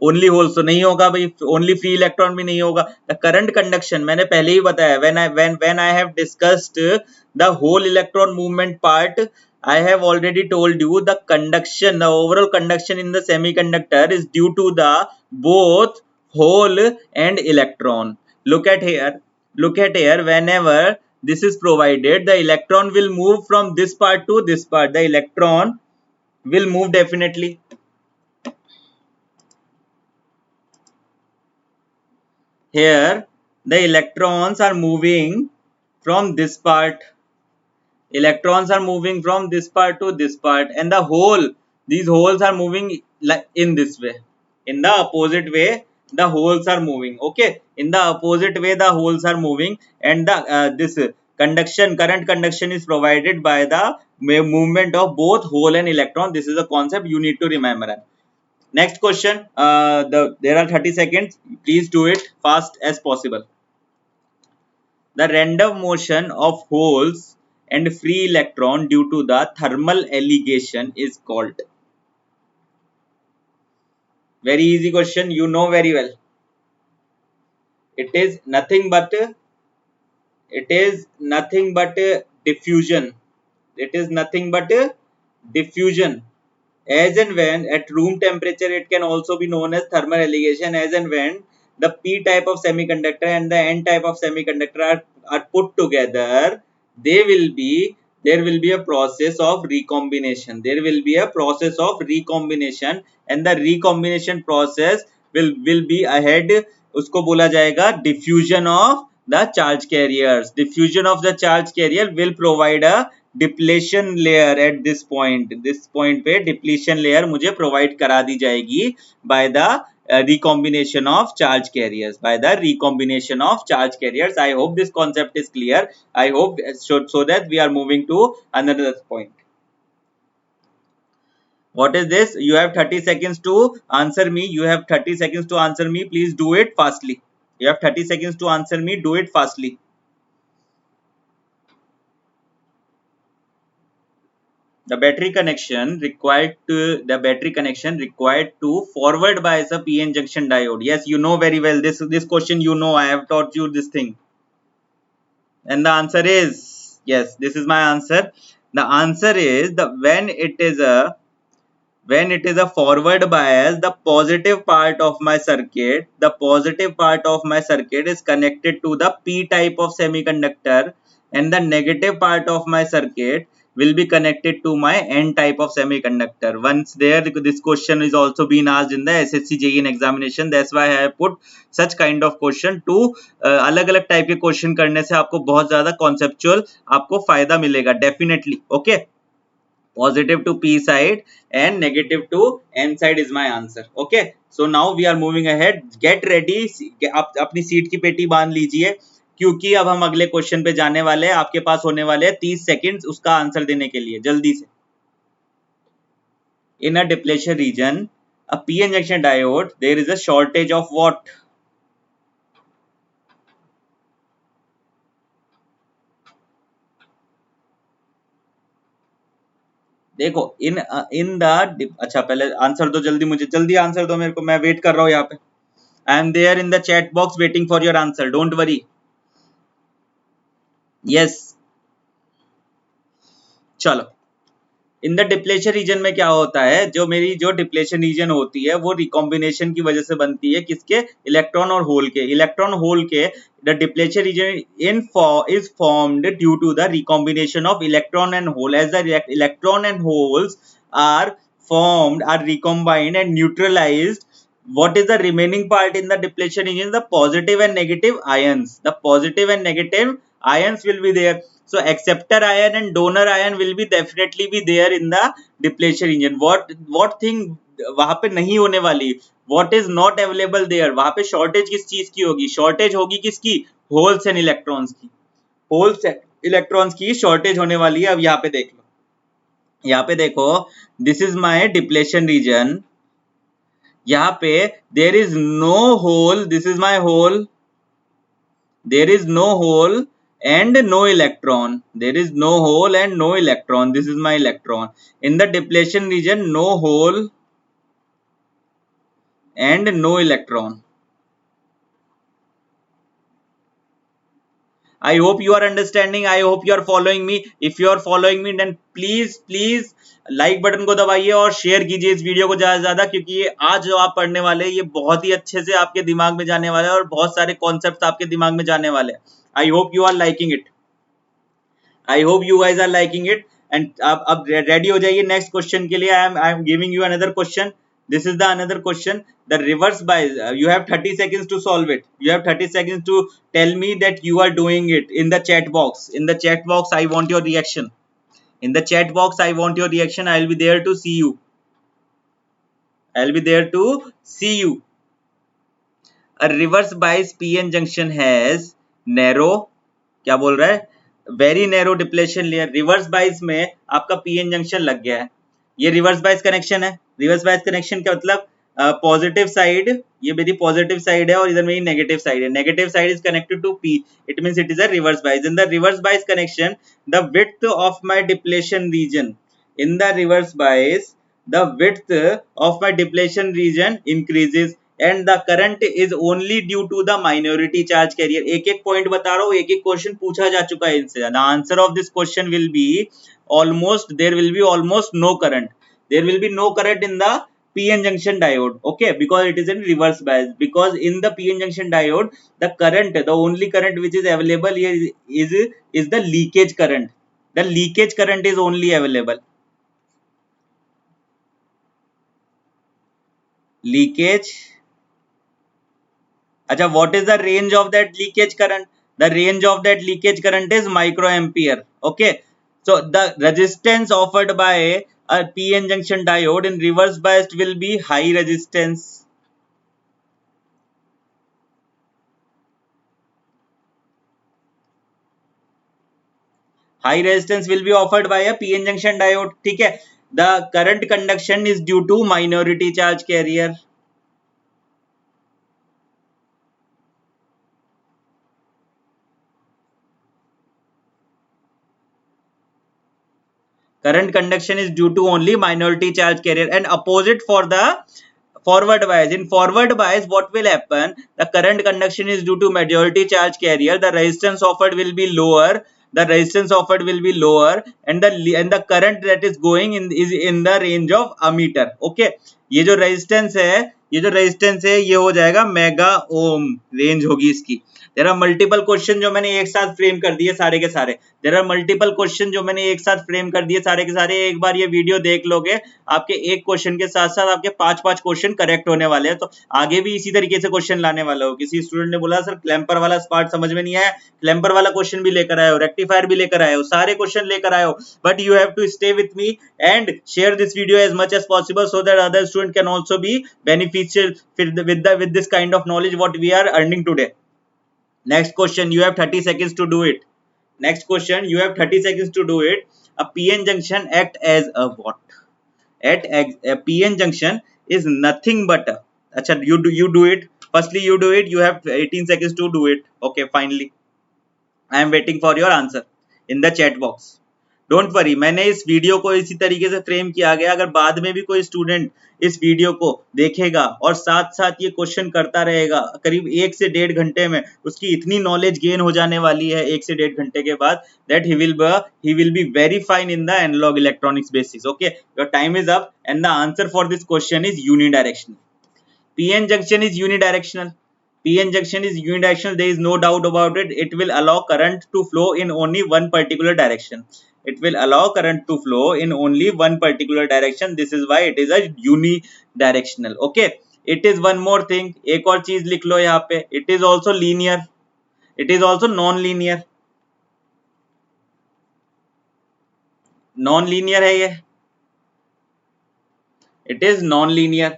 only holes तो नहीं होगा भाई, only free electron भी नहीं होगा. The current conduction मैंने पहले ही बताया, when I have discussed the whole electron movement part, I have already told you the overall conduction in the semiconductor is due to the both hole and electron. Look at here, whenever this is provided, the electron will move from this part to this part. The electron will move definitely. Here the electrons are moving from this part. Electrons are moving from this part to this part, and the hole these holes are moving like in this way. In the opposite way the holes are moving. Okay, in the opposite way the holes are moving, and the this current conduction is provided by the movement of both hole and electron. This is a concept you need to remember. Next question, there are 30 seconds, please do it fast as possible. The random motion of holes and free electron due to the thermal ligation is called. Very easy question, you know very well. It is nothing but diffusion. It is nothing but diffusion. As and when at room temperature, it can also be known as thermal ligation. As and when the p type of semiconductor and the n type of semiconductor are put together, there will be a process of recombination. There will be a process of recombination, and the recombination process will be ahead. उसको बोला जाएगा diffusion of the charge carriers. Diffusion of the charge carrier will provide a depletion layer at this point पे depletion layer मुझे provide करा दी जाएगी by the recombination of charge carriers, I hope this concept is clear. I hope so that we are moving to another point. What is this? You have 30 seconds to answer me. Please do it fastly. You have 30 seconds to answer me. Do it fastly. The battery connection required to forward bias a PN junction diode. Yes, you know very well this question. You know, I have taught you this thing, and the answer is yes. This is my answer. The answer is when it is a forward bias, the positive part of my circuit is connected to the p type of semiconductor, and the negative part of my circuit will be connected to my n type of semiconductor. Once there, this question is also been asked in the SSC JEE examination. That's why I have put such kind of question to अलग अलग type के question करने से आपको बहुत ज्यादा conceptual आपको फायदा मिलेगा definitely. Okay, positive to p side and negative to n side is my answer. Okay, so now we are moving ahead. Get ready, आप अपनी सीट की पेटी बांध लीजिए, क्योंकि अब हम अगले क्वेश्चन पे जाने वाले हैं. आपके पास होने वाले हैं 30 सेकंड्स उसका आंसर देने के लिए, जल्दी से. In a depletion region, a PN junction diode, there is a shortage of what? देखो इन द अच्छा, पहले आंसर दो जल्दी, मुझे जल्दी आंसर दो मेरे को, मैं वेट कर रहा हूँ यहाँ पे. I am there in the chat box waiting for your answer, don't worry. Yes, चलो. इन द डिप्लेशन रीजन में क्या होता है, जो डिप्लेशन रीजन होती है वो रिकॉम्बिनेशन की वजह से बनती है. किसके? इलेक्ट्रॉन और होल के. The depletion region is formed due to the recombination of electron and hole. As the electron and holes are recombined and neutralized, what is the remaining part in the depletion region? The positive and negative ions. Will be there. So acceptor ion and donor ion will be definitely be there in the depletion region. What thing वहां पे नहीं होने वाली? What is not available there? वहां पे shortage किस चीज की होगी? Shortage होगी किसकी? Holes and electrons की. Holes and electrons की shortage होने वाली है. अब यहाँ पे देख लो, यहाँ पे देखो, this is my depletion region. यहाँ पे there is no hole, this is my hole. There is no hole and no electron. There is no hole and no electron. This is my electron. In the depletion region, no hole and no electron. I hope you are understanding. I hope you are following me. If you are following me, then please like button को दबाइए और share कीजिए इस video को ज्यादा से ज्यादा, क्योंकि ये आज जो आप पढ़ने वाले हैं ये बहुत ही अच्छे से आपके दिमाग में जाने वाले हैं और बहुत सारे कॉन्सेप्ट्स आपके दिमाग में जाने वाले हैं. I hope you are liking it. I hope you guys are liking it. And अब रेडी हो जाइए नेक्स्ट क्वेश्चन के लिए. I am giving you another question. This is the another question. The reverse bias. You have 30 seconds to solve it. You have 30 seconds to tell me that you are doing it in the chat box. In the chat box, I want your reaction. In the chat box, I want your reaction. I will be there to see you. I'll be there to see you. A reverse bias PN junction has narrow, क्या बोल रहा है, very narrow depletion layer. Reverse bias में आपका PN junction लग गया है. ये रिवर्स बाइस कनेक्शन है. रिवर्स बाइस कनेक्शन का मतलब पॉजिटिव साइड, ये मेरी पॉजिटिव साइड है और इधर मेरी नेगेटिव साइड है. Negative side is connected to P, it means it is a reverse bias. In the reverse bias connection the width of my depletion region, in the reverse bias the width of my depletion region increases and the current is only due to the minority charge carrier. एक एक point बता रहा हूँ, एक एक question पूछा जा चुका है इनसे. the answer of this question will be almost, there will be almost no current, there will be no current in the PN junction diode, okay, because it is in reverse bias. Because in the PN junction diode the current, the only current which is available here is the leakage current. The leakage current is only available. Leakage. Acha, what is the range of that leakage current? The range of that leakage current is microampere. Okay. So the resistance offered by a PN junction diode in reverse biased will be high resistance. High resistance will be offered by a PN junction diode. ठीक है. The current conduction is due to minority charge carrier. Current conduction is due to only minority charge carrier, and opposite for the forward bias. In forward bias what will happen, the current conduction is due to majority charge carrier, the resistance offered will be lower, the resistance offered will be lower, and the current that is going in is in the range of ammeter. Okay, ये जो resistance है, ये जो resistance है ये हो जाएगा mega ohm range होगी इसकी. देयर आर मल्टीपल क्वेश्चन जो मैंने एक साथ फ्रेम कर दिए सारे के सारे. देयर आर मल्टीपल क्वेश्चन जो मैंने एक साथ फ्रेम कर दिए सारे के सारे. एक बार ये वीडियो देख लोगे, आपके एक क्वेश्चन के साथ साथ आपके पांच क्वेश्चन करेक्ट होने वाले हैं. तो आगे भी इसी तरीके से क्वेश्चन लाने वाला हो. किसी स्टूडेंट ने बोला सर क्लैंपर वाला पार्ट समझ में नहीं आया, क्लैंपर वाला क्वेश्चन भी लेकर आए हो, रेक्टिफायर भी लेकर आए हो, सारे क्वेश्चन लेकर आए हो, but you have to stay with me and share this video as much as possible so that other student can also be beneficial with this kind of knowledge what we are earning today. Next question, you have 30 seconds to do it. Next question, you have 30 seconds to do it. A PN junction act as a what? A PN junction is nothing but a, acha, you do it. Firstly you do it. You have 18 seconds to do it. Okay, finally I am waiting for your answer in the chat box. Don't worry, मैंने इस video को इसी तरीके से frame किया गया. अगर बाद में भी कोई स्टूडेंट इस वीडियो को देखेगा और साथ साथ ये क्वेश्चन करता रहेगा, करीब 1 से 1.5 घंटे में उसकी इतनी नॉलेज गेन हो जाने वाली है 1 से 1.5 घंटे के बाद, that he will be very fine in the analogue electronics basis. Okay, your time is up and the answer for this question is unidirectional. PN junction is unidirectional. PN junction is unidirectional. There is no doubt about it. It will allow current to flow in only one particular direction. It will allow current to flow in only one particular direction. This is why it is a unidirectional. Okay. It is one more thing. एक और चीज लिख लो यहाँ पे. It is also linear. It is also non-linear. Non-linear है ये. It is non-linear.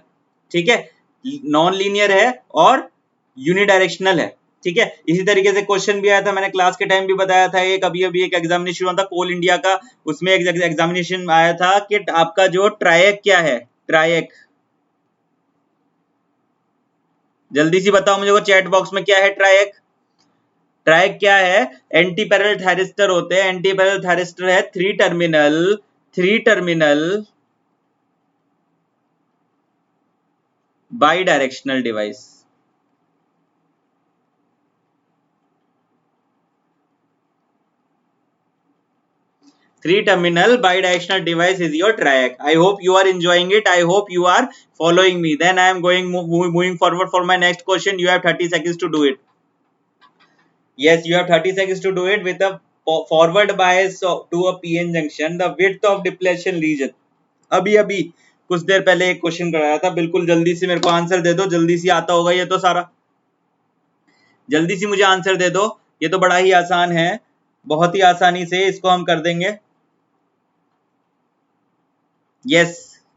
ठीक है, नॉन लीनियर है और यूनिडायरेक्शनल है. ठीक है, इसी तरीके से क्वेश्चन भी आया था, मैंने क्लास के टाइम भी बताया था. एक अभी एक एग्जामिनेशन हुआ था कोल इंडिया का, उसमें एक एग्जामिनेशन आया था कि आपका जो ट्रायक क्या है, ट्रायक जल्दी से बताओ मुझे वो चैट बॉक्स में क्या है. ट्रायक, ट्रायक क्या है? एंटी पैरेलल थायरिस्टर होते हैं. एंटी पैरेलल थायरिस्टर है three terminal by-directional device. Three-terminal bidirectional device is your triac. I hope you are enjoying it. I hope you are following me. Then I am moving forward for my next question. You have 30 seconds to do it. Yes, you have 30 seconds to do it with a forward bias to a PN junction. The width of depletion region. अभी कुछ देर पहले एक question कराया था. बिल्कुल जल्दी से मेरे को आंसर दे दो. जल्दी से आता होगा ये तो सारा. जल्दी से मुझे आंसर दे दो. ये तो बड़ा ही आसान है. बहुत ही आसानी से इसको हम कर देंगे. Yes,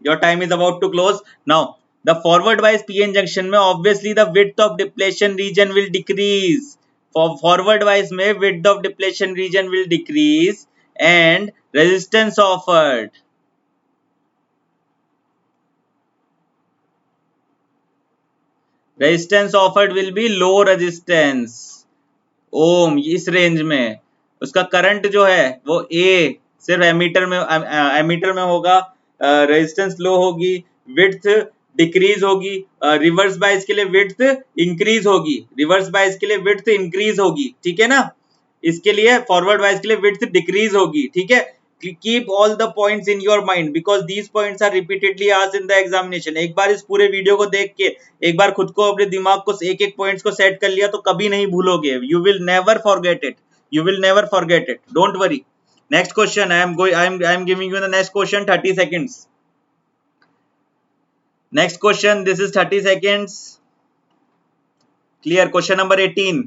your time is about to close now. The forward bias PN junction में obviously the width of depletion region will decrease. For forward bias में width of depletion region will decrease and resistance offered will be low resistance ओम इस range में उसका current जो है वो ए सिर्फ ammeter में होगा, रेजिस्टेंस लो होगी, विड्थ डिक्रीज होगी, रिवर्स बायस के लिए विड्थ इंक्रीज होगी, रिवर्स बायस के लिए विड्थ इंक्रीज होगी, ठीक है ना। इसके लिए फॉरवर्ड बायस के लिए विड्थ डिक्रीज होगी, ठीक है। Keep all the points in your mind because these points are repeatedly asked in the examination. एक बार इस पूरे वीडियो को देख के एक बार खुद को अपने दिमाग को एक एक पॉइंट्स को सेट कर लिया तो कभी नहीं भूलोगे। You will never forget it, you will never forget it, don't worry. Next question, I am giving you the next question, 30 seconds. Next question, this is 30 seconds. Clear? Question number 18.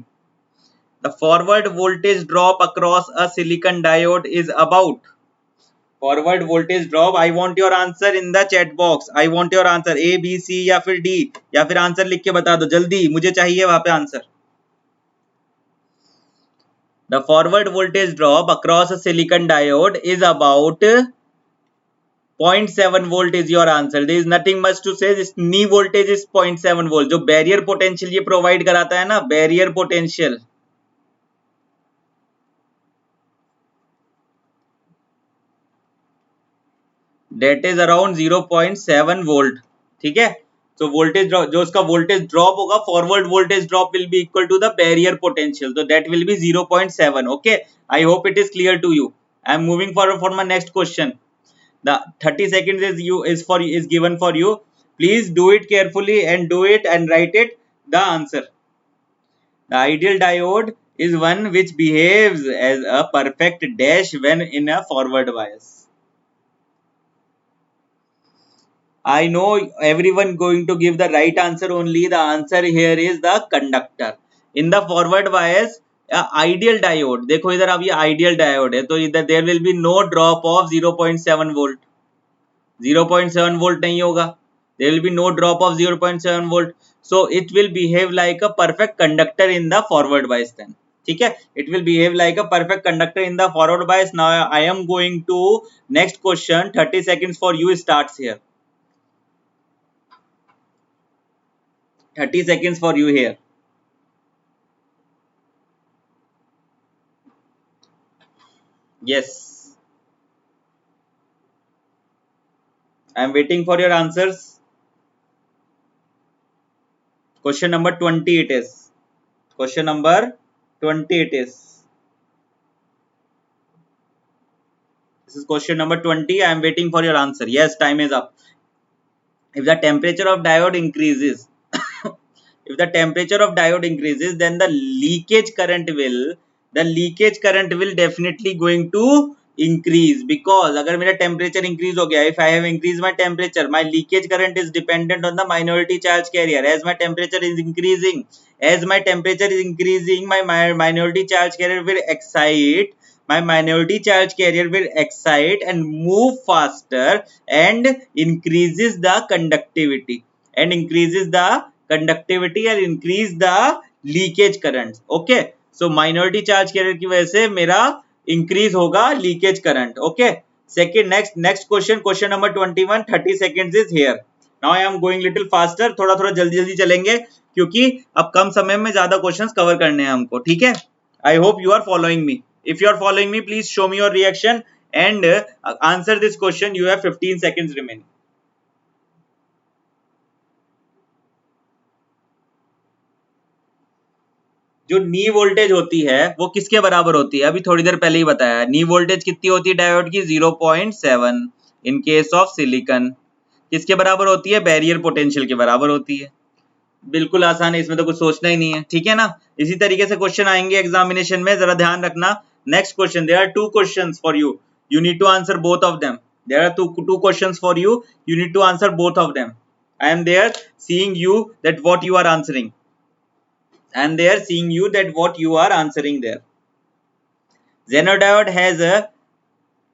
The forward voltage drop across a silicon diode is about. Forward voltage drop, I want your answer in the chat box. I want your answer A, B, C या फिर D, या फिर answer लिख के बता दो जल्दी, मुझे चाहिए वहां पे answer. The forward voltage drop across a silicon diode is about 0.7 volt is your answer. There is nothing much to say. This knee voltage is 0.7 volt. जो barrier potential ये provide कराता है ना, barrier potential, that is around 0.7 volt, ठीक है। तो voltage जो उसका वोल्टेज ड्रॉप होगा, forward voltage drop will be equal to the barrier potential, तो that will be 0.7. Okay, I hope it is clear to you. I am moving forward for my next question. The 30 seconds is given for you. Please do it carefully and do it and write it the answer. The ideal diode is one which behaves as a perfect dash when in a forward bias. I know everyone going to give the right answer only. The answer here is the conductor. In the forward bias, ideal diode, देखो इधर अब ये ideal diode है तो इधर there will be no drop of 0.7 volt. 0.7 volt नहीं होगा, there will be no drop of 0.7 volt, so it will behave like a perfect conductor in the forward bias then, ठीक है। it will behave like a perfect conductor in the forward bias. Now I am going to next question. 30 seconds for you starts here. 30 seconds for you here. Yes, I am waiting for your answers. Question number 20 it is. Question number 20 it is. This is question number 20. I am waiting for your answer. Yes, time is up. If the temperature of diode increases, if the temperature of diode increases, then the leakage current will definitely going to increase, because अगर मेरा temperature increase हो गया, if I have increased my temperature, my leakage current is dependent on the minority charge carrier. As my temperature is increasing, my minority charge carrier will excite. My minority charge carrier will excite and move faster and increases the conductivity and increase the leakage current. Okay, so minority charge carrier की वजह से मेरा increase होगा leakage current. Okay, second next question number 21. 30 seconds is here. Now I am going little faster. थोड़ा जल्दी चलेंगे क्योंकि अब कम समय में ज्यादा क्वेश्चंस कवर करने हैं हमको, ठीक है। I hope you are following me. If you are following me, please show me your reaction and answer this question. You have 15 seconds remaining. जो नी वोल्टेज होती है वो किसके बराबर होती है, अभी थोड़ी देर पहले ही बताया। नी वोल्टेज कितनी होती है डायोड की, 0.7 इन केस ऑफ सिलिकॉन। किसके बराबर होती है, बैरियर पोटेंशियल के बराबर होती है। बिल्कुल आसान है, इसमें तो कुछ सोचना ही नहीं है, ठीक है ना। इसी तरीके से क्वेश्चन आएंगे एग्जामिनेशन में, जरा ध्यान रखना। Next question, there are two questions for you, you need to answer both of them. There are two questions for you, you need to answer both of them. I am there seeing you that what you are answering, and they are seeing you that what you are answering there. Xenodiode has a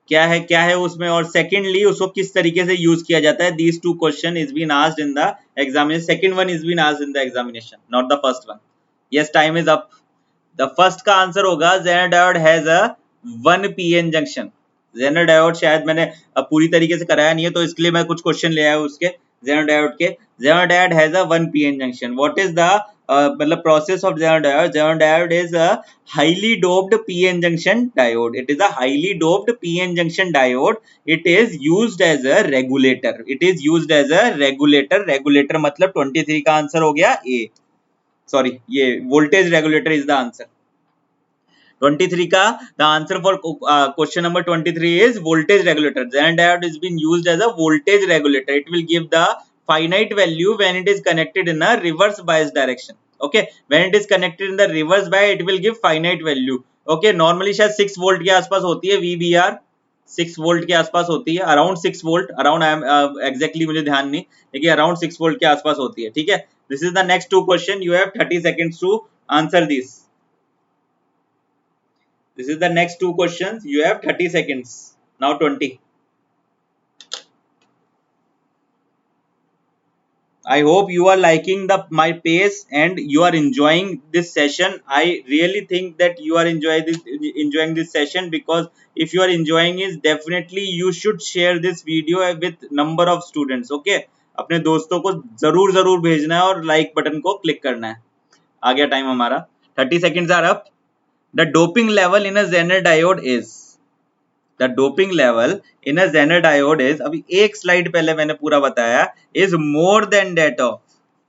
क्या है उसमें, और secondly उसको किस तरीके से use किया जाता है। These two question is been asked in the examination, second one is been asked in the examination, not the first one. Yes, time is up. The first का आंसर होगा Zener diode has a 1 PN junction. Zener diode, शायद मैंने अब पूरी तरीके से कराया नहीं है तो इसके लिए मैं कुछ क्वेश्चन ले आया उसके जेनर डायोड के। Zener diode has a 1 PN junction. What is the मतलब process of Zener diode? Zener diode is a highly doped pn junction diode. It is a highly doped pn junction diode. It is used as a regulator. It is used as a regulator. Regulator मतलब 23 का answer हो गया ए, sorry ये voltage regulator is the answer. 23 का the answer for question number 23 is voltage regulator. Zener diode is being used as a voltage regulator. It will give the finite value when it is connected in a reverse bias direction. Okay, when it is connected in the reverse bias it will give finite value. Okay, normally शायद 6 volt के आसपास होती है VBR, 6 volt के आसपास होती है, around 6 volt, around I am exactly मुझे ध्यान नहीं, लेकिन अराउंड 6 वोल्ट के आसपास होती है। ठीक है, this is the next two question, you have 30 seconds to answer this. This is the next two questions. You have 30 seconds. Now 20. I hope you are liking my pace and you are enjoying this session. I really think that you are enjoying this session, because if you are enjoying it, definitely you should share this video with number of students. Okay, अपने दोस्तों को जरूर भेजना है और like button को click करना है। आ गया टाइम हमारा, 30 seconds are up. The doping level in a Zener diode is, the doping level in a Zener diode is, अभी एक स्लाइड पहले मैंने पूरा बताया, is more than that of,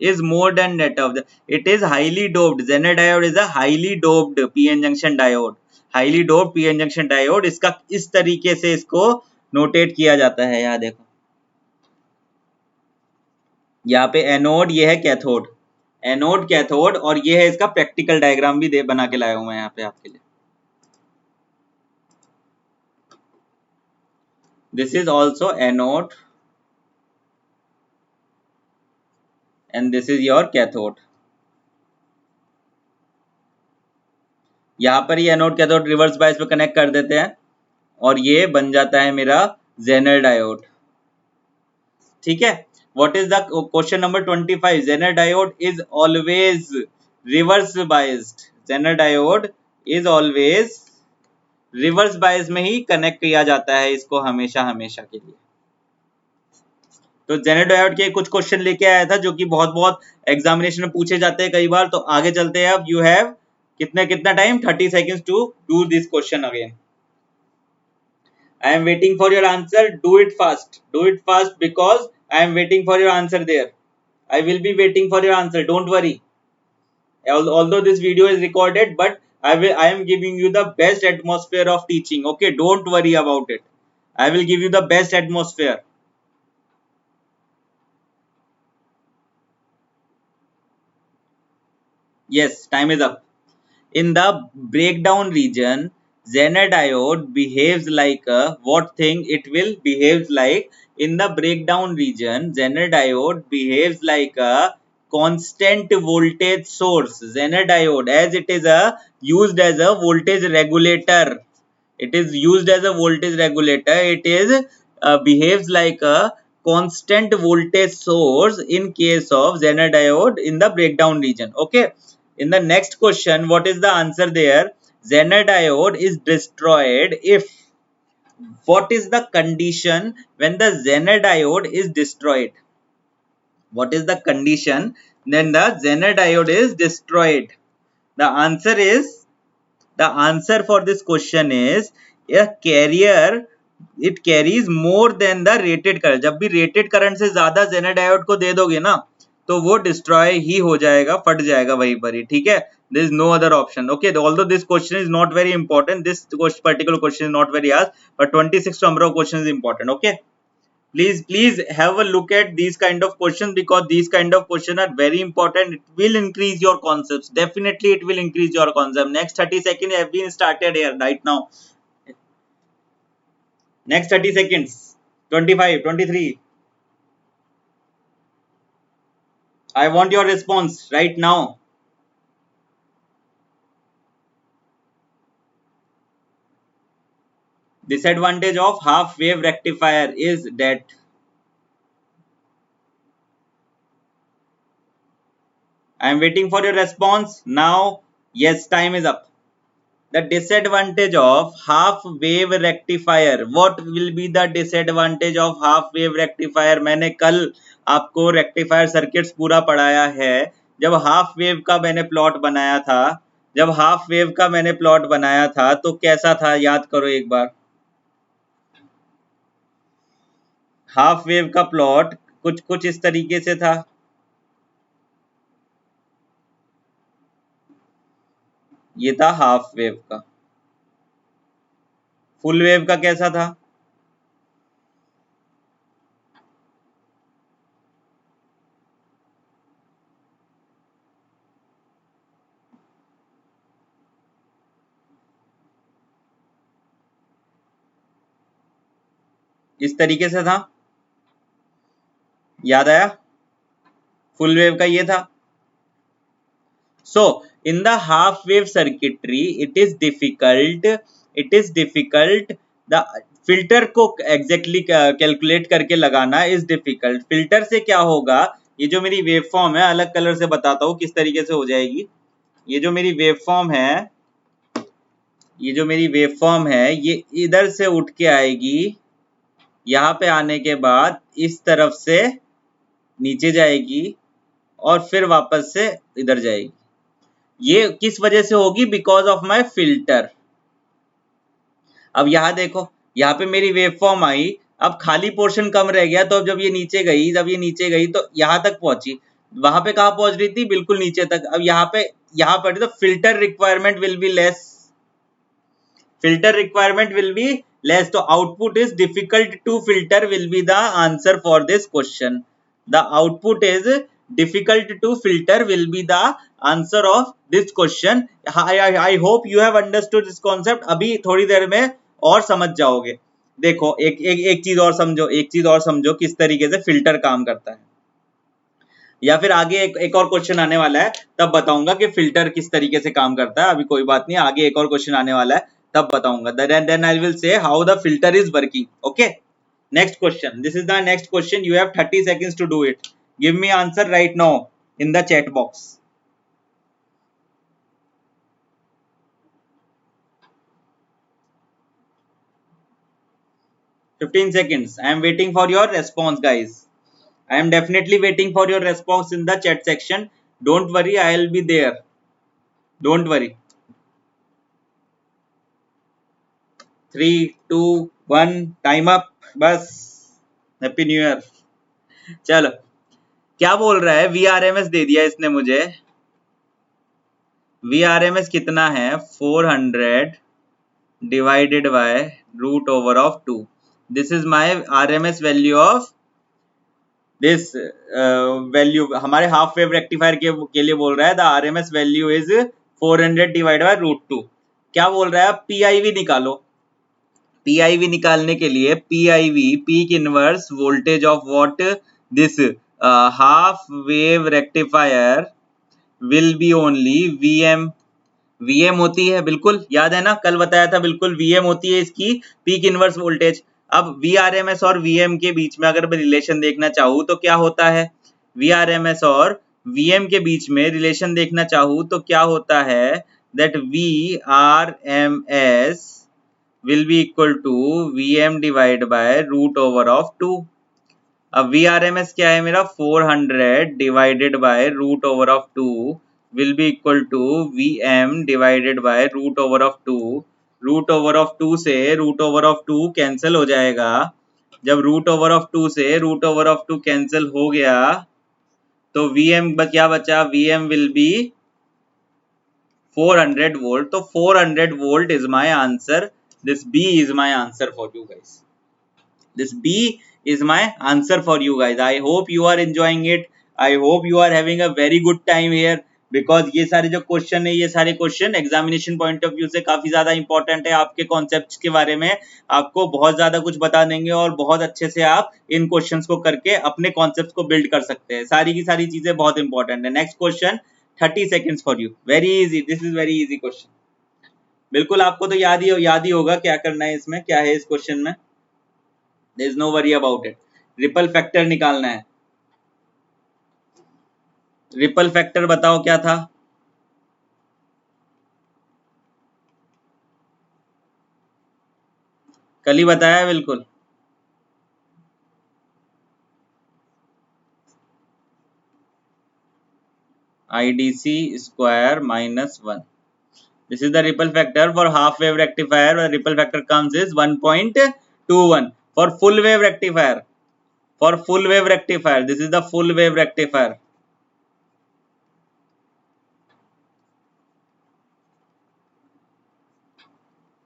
is more than that of, it is highly doped. Zener diode is a highly doped pn junction diode, highly doped pn junction diode। इसका इस तरीके से इसको नोटेट किया जाता है। यहाँ देखो, यहाँ पे एनोड, ये है कैथोड, एनोड कैथोड, और ये है इसका प्रैक्टिकल डायग्राम भी दे बना के लाया हूं मैं यहाँ पे आपके लिए। This is also anode and this is your cathode। यहाँ पर ये एनोड कैथोड रिवर्स बायस पे कनेक्ट कर देते हैं और ये बन जाता है मेरा जेनर डायोड। ठीक है, what is the question number 25? Zener diode is always reverse biased. Zener diode is always reverse bias में ही कनेक्ट किया जाता है इसको, हमेशा हमेशा के लिए। तो जेनर डायोड के कुछ क्वेश्चन लेके आया था जो कि बहुत एग्जामिनेशन में पूछे जाते हैं कई बार। तो आगे चलते हैं। अब यू हैव कितना time, 30 seconds to do this question again. I am waiting for your answer. Do it fast. Do it fast because I am waiting for your answer there. I will be waiting for your answer. Don't worry. Although this video is recorded, but I am giving you the best atmosphere of teaching. Okay, don't worry about it. I will give you the best atmosphere. Yes, time is up. In the breakdown region, Zener diode behaves like a, what thing it will behaves like? In the breakdown region, Zener diode behaves like a constant voltage source. Zener diode, as it is used as a voltage regulator. It is used as a voltage regulator. It is behaves like a constant voltage source in case of Zener diode in the breakdown region. Okay. In the next question, what is the answer there? Zener diode is destroyed if, what is the condition when the Zener diode is destroyed? What is the condition then the Zener diode is destroyed? The answer for this question is a carrier, it carries more than the rated current। जब भी rated current से ज्यादा Zener diode को दे दोगे ना तो वो destroy ही हो जाएगा, फट जाएगा वहीं पर ही। ठीक है, there is no other option। Okay, although this question is not very important, this particular question is not very asked, but 26 number of questions is important। Okay, please have a look at these kind of questions, because these kind of questions are very important. It will increase your concepts, definitely it will increase your concept। Next 30 seconds have been started here right now। Next 30 seconds, 25, 23, I want your response right now। Disadvantage of half wave rectifier is that I am waiting for your response now. Yes, time is up. The disadvantage of half wave rectifier. What will be the disadvantage of half wave rectifier? मैंने कल आपको rectifier circuits पूरा पढ़ाया है. जब half wave का मैंने plot बनाया था, तो कैसा था याद करो एक बार. हाफ वेव का प्लॉट कुछ इस तरीके से था. ये था हाफ वेव का. फुल वेव का कैसा था? इस तरीके से था. याद आया? फुल वेव का ये था. So in the half wave circuitry it is difficult the filter को exactly calculate करके लगाना is difficult. filter से क्या होगा, ये जो मेरी वेव फॉर्म है, अलग कलर से बताता हूँ किस तरीके से हो जाएगी. ये जो मेरी वेव फॉर्म है, ये इधर से उठ के आएगी, यहाँ पे आने के बाद इस तरफ से नीचे जाएगी और फिर वापस से इधर जाएगी. ये किस वजह से होगी? Because of my filter. अब यहां देखो, यहाँ पे मेरी वेव फॉर्म आई, अब खाली पोर्शन कम रह गया, तो अब जब ये नीचे गई तो यहां तक पहुंची. वहां पे कहां पहुंच रही थी? बिल्कुल नीचे तक. अब यहाँ पर तो filter requirement will be less. तो output is difficult to filter will be the answer for this question. The output is difficult to filter will be the answer of this question. I hope you have understood this concept. अभी थोड़ी देर में और समझ जाओगे. देखो एक चीज और समझो किस तरीके से फिल्टर काम करता है. या फिर आगे एक और क्वेश्चन आने वाला है, तब बताऊंगा कि फिल्टर किस तरीके से काम करता है. अभी कोई बात नहीं, आगे एक और क्वेश्चन आने वाला है, तब बताऊंगा. Then I will say how the filter is working. Okay. Next question. This is the next question. You have 30 seconds to do it. Give me answer right now in the chat box. Fifteen seconds. I am waiting for your response, guys. I am definitely waiting for your response in the chat section. Don't worry, I will be there. Don't worry. 3, 2, 1. Time up. बस. Happy new year. चलो, क्या बोल रहा है? VRMS दे दिया इसने मुझे. VRMS कितना है? 400 divided by root over of 2. This is my RMS value of this value. हमारे हाफ वेव रेक्टिफायर के लिए बोल रहा है the RMS value is 400 divided by root 2. क्या बोल रहा है? PIV निकालो. PIV निकालने के लिए PIV peak inverse voltage of what? This half wave rectifier will be only VM होती है. बिल्कुल याद है ना, कल बताया था. बिल्कुल VM होती है इसकी पीक इनवर्स वोल्टेज. अब VRMS और VM के बीच में अगर मैं रिलेशन देखना चाहूँ तो क्या होता है? VRMS और VM के बीच में रिलेशन देखना चाहूँ तो क्या होता है? That VRMS will be equal to VM divided by root over of 2. अब VRMS क्या है मेरा? 400 divided by root over of 2 will be equal to VM divided by root over of 2. root over of 2 से root over of 2 cancel हो जाएगा. जब root over of 2 से root over of 2 cancel हो गया तो VM क्या बचा? VM will be 400 volt. तो 400 volt is my answer. This B is my answer for you guys. This B is my answer for you guys. I hope you are enjoying it. I hope you are having a very good time here. Because ये सारे जो question है, ये सारे question examination point of view से काफी ज्यादा important है. आपके कॉन्सेप्ट्स के बारे में आपको बहुत ज्यादा कुछ बता देंगे और बहुत अच्छे से आप इन क्वेश्चंस को करके अपने कॉन्सेप्ट्स को बिल्ड कर सकते हैं. सारी की सारी चीजें बहुत इंपॉर्टेंट है. Next question, 30 seconds for you. Very easy. This is very easy question. बिल्कुल आपको तो याद ही होगा क्या करना है इसमें, क्या है इस क्वेश्चन में। There is no worry about it. Ripple factor निकालना है। रिपल फैक्टर बताओ क्या था। कल ही बताया बिल्कुल। IDC square minus 1. This is the ripple factor for half wave rectifier. The ripple factor comes is 1.21 for full wave rectifier. For full wave rectifier, this is the full wave rectifier.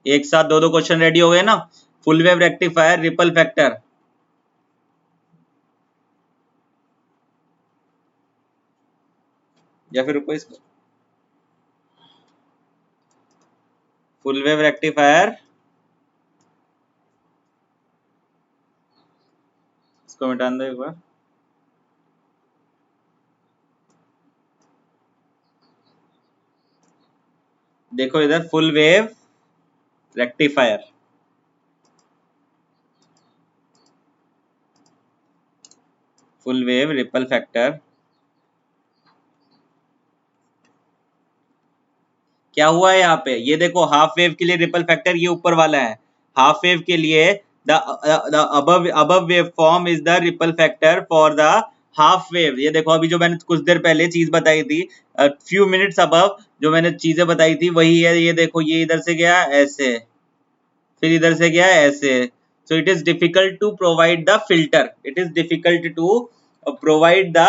एक साथ दो question ready हो गए ना। Full wave rectifier ripple factor, या फिर रुको इसको। फुल वेव रेक्टिफायर, इसको मिटा दो एक बार। देखो इधर full wave rectifier, full wave ripple factor. क्या हुआ है यहाँ पे, ये देखो हाफ वेव के लिए रिपल फैक्टर ये ऊपर वाला है। हाफ वेव के लिए the above wave form is the ripple factor for the half wave. ये देखो अभी जो मैंने कुछ देर पहले चीज बताई थी, फ्यू मिनट्स अबव जो मैंने चीजें बताई थी वही है। ये देखो ये इधर से गया ऐसे, फिर इधर से गया ऐसे। so it is difficult to provide the filter, it is difficult to provide the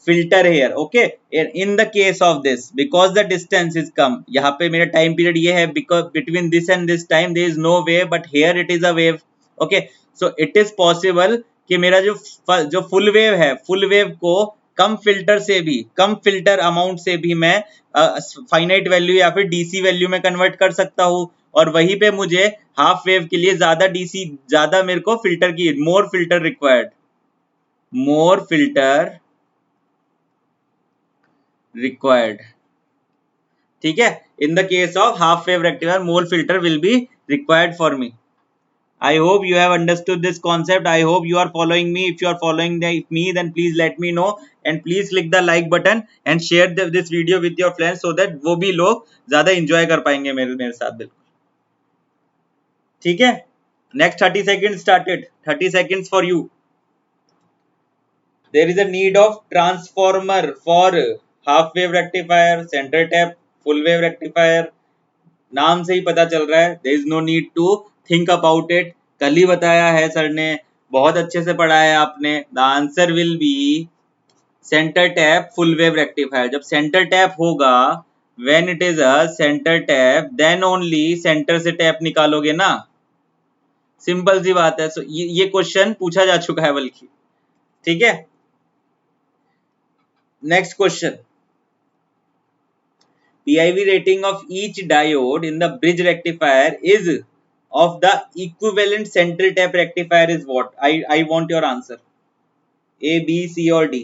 filter here, okay, in the case of this because the distance is come। यहाँ पे मेरा time period ये है because between this and this time there is no wave but here it is a wave, okay। so it is possible कि मेरा जो full wave है, full wave को कम फिल्टर से भी, कम फिल्टर अमाउंट से भी मैं फाइनाइट वैल्यू या फिर डीसी वैल्यू में कन्वर्ट कर सकता हूँ। और वहीं पे मुझे हाफ वेव के लिए ज्यादा डीसी, ज्यादा मेरे को फिल्टर की, मोर फिल्टर रिक्वायर्ड, मोर फिल्टर रिक्वायर्ड, ठीक है। In the case of half wave rectifier more filter will be required for me. I hope you have understood this concept. I hope you are following me. If you are following me, then please let me know and please click the like button and share this video with your friends so that वो भी लोग ज्यादा enjoy कर पाएंगे मेरे साथ। बिल्कुल ठीक है। Next 30 seconds started. 30 seconds for you. There is a need of transformer for half wave rectifier, center tap, full wave rectifier। नाम से ही पता चल रहा है, there is no need to think about it। कल ही बताया है सर ने, बहुत अच्छे से पढ़ा है आपने। The answer will be center tap full wave rectifier। जब center tap होगा, when it is a center tap, then only center से tap निकालोगे ना, सिंपल सी बात है। ये क्वेश्चन पूछा जा चुका है बल्कि, ठीक है। Next question, PIV rating of each diode in the bridge rectifier is of the equivalent central tap rectifier is what? I want your answer. A, B, C or D?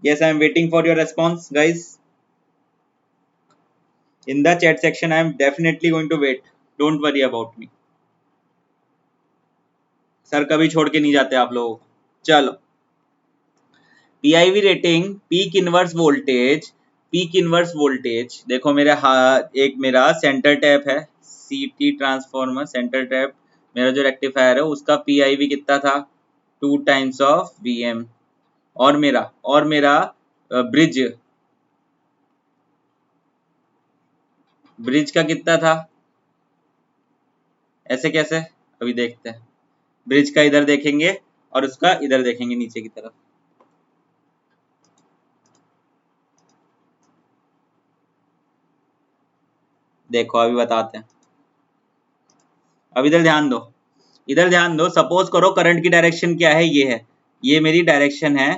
Yes, I am waiting for your response, guys. In the chat section, I am definitely going to wait. Don't worry about me. Sir कभी छोड़ के नहीं जाते आप लोगों को। चलो, PIV rating peak inverse voltage, peak inverse voltage देखो मेरे एक मेरा सेंटर टैप है, CT ट्रांसफॉर्मर सेंटर टैप, मेरा जो रेक्टिफायर है उसका PIV कितना था, 2 टाइम्स ऑफ VM। और मेरा ब्रिज, ब्रिज का कितना था, ऐसे कैसे, अभी देखते हैं। ब्रिज का इधर देखेंगे और उसका इधर देखेंगे नीचे की तरफ। देखो अभी बताते हैं, अब इधर ध्यान दो, इधर ध्यान दो। सपोज करो करंट की डायरेक्शन क्या है, ये है, ये मेरी डायरेक्शन है,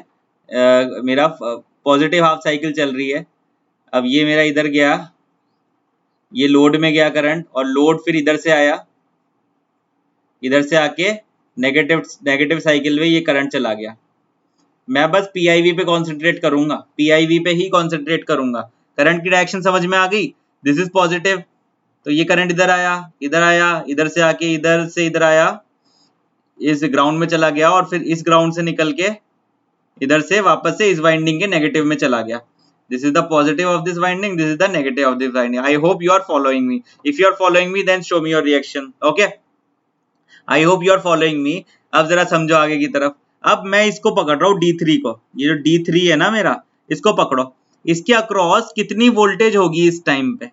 मेरा पॉजिटिव हाफ साइकिल चल रही है। अब ये मेरा इधर गया, ये लोड में गया करंट, और लोड फिर इधर से आया, इधर से आके नेगेटिव साइकिल में ये करंट चला गया। मैं बस PIV पे कॉन्सेंट्रेट करूंगा, PIV पे ही कॉन्सेंट्रेट करूंगा। करंट की डायरेक्शन समझ में आ गई, दिस इज पॉजिटिव, तो ये करंट इधर आया, इधर आया, इधर से आके इधर से इधर आया, इस ग्राउंड में चला गया और फिर इस ग्राउंड से निकल के इधर से वापस से इस वाइंडिंग के नेगेटिव में चला गया। This is the positive of this winding, this is the negative of this winding. I hope you are following me, if you are following me then show me your reaction. Okay, I hope you are following me. अब जरा समझो आगे की तरफ। अब मैं इसको पकड़ रहा हूँ D3 को, ये जो D3 है ना मेरा, इसको पकड़ो। इसके अक्रॉस कितनी वोल्टेज होगी इस टाइम पे,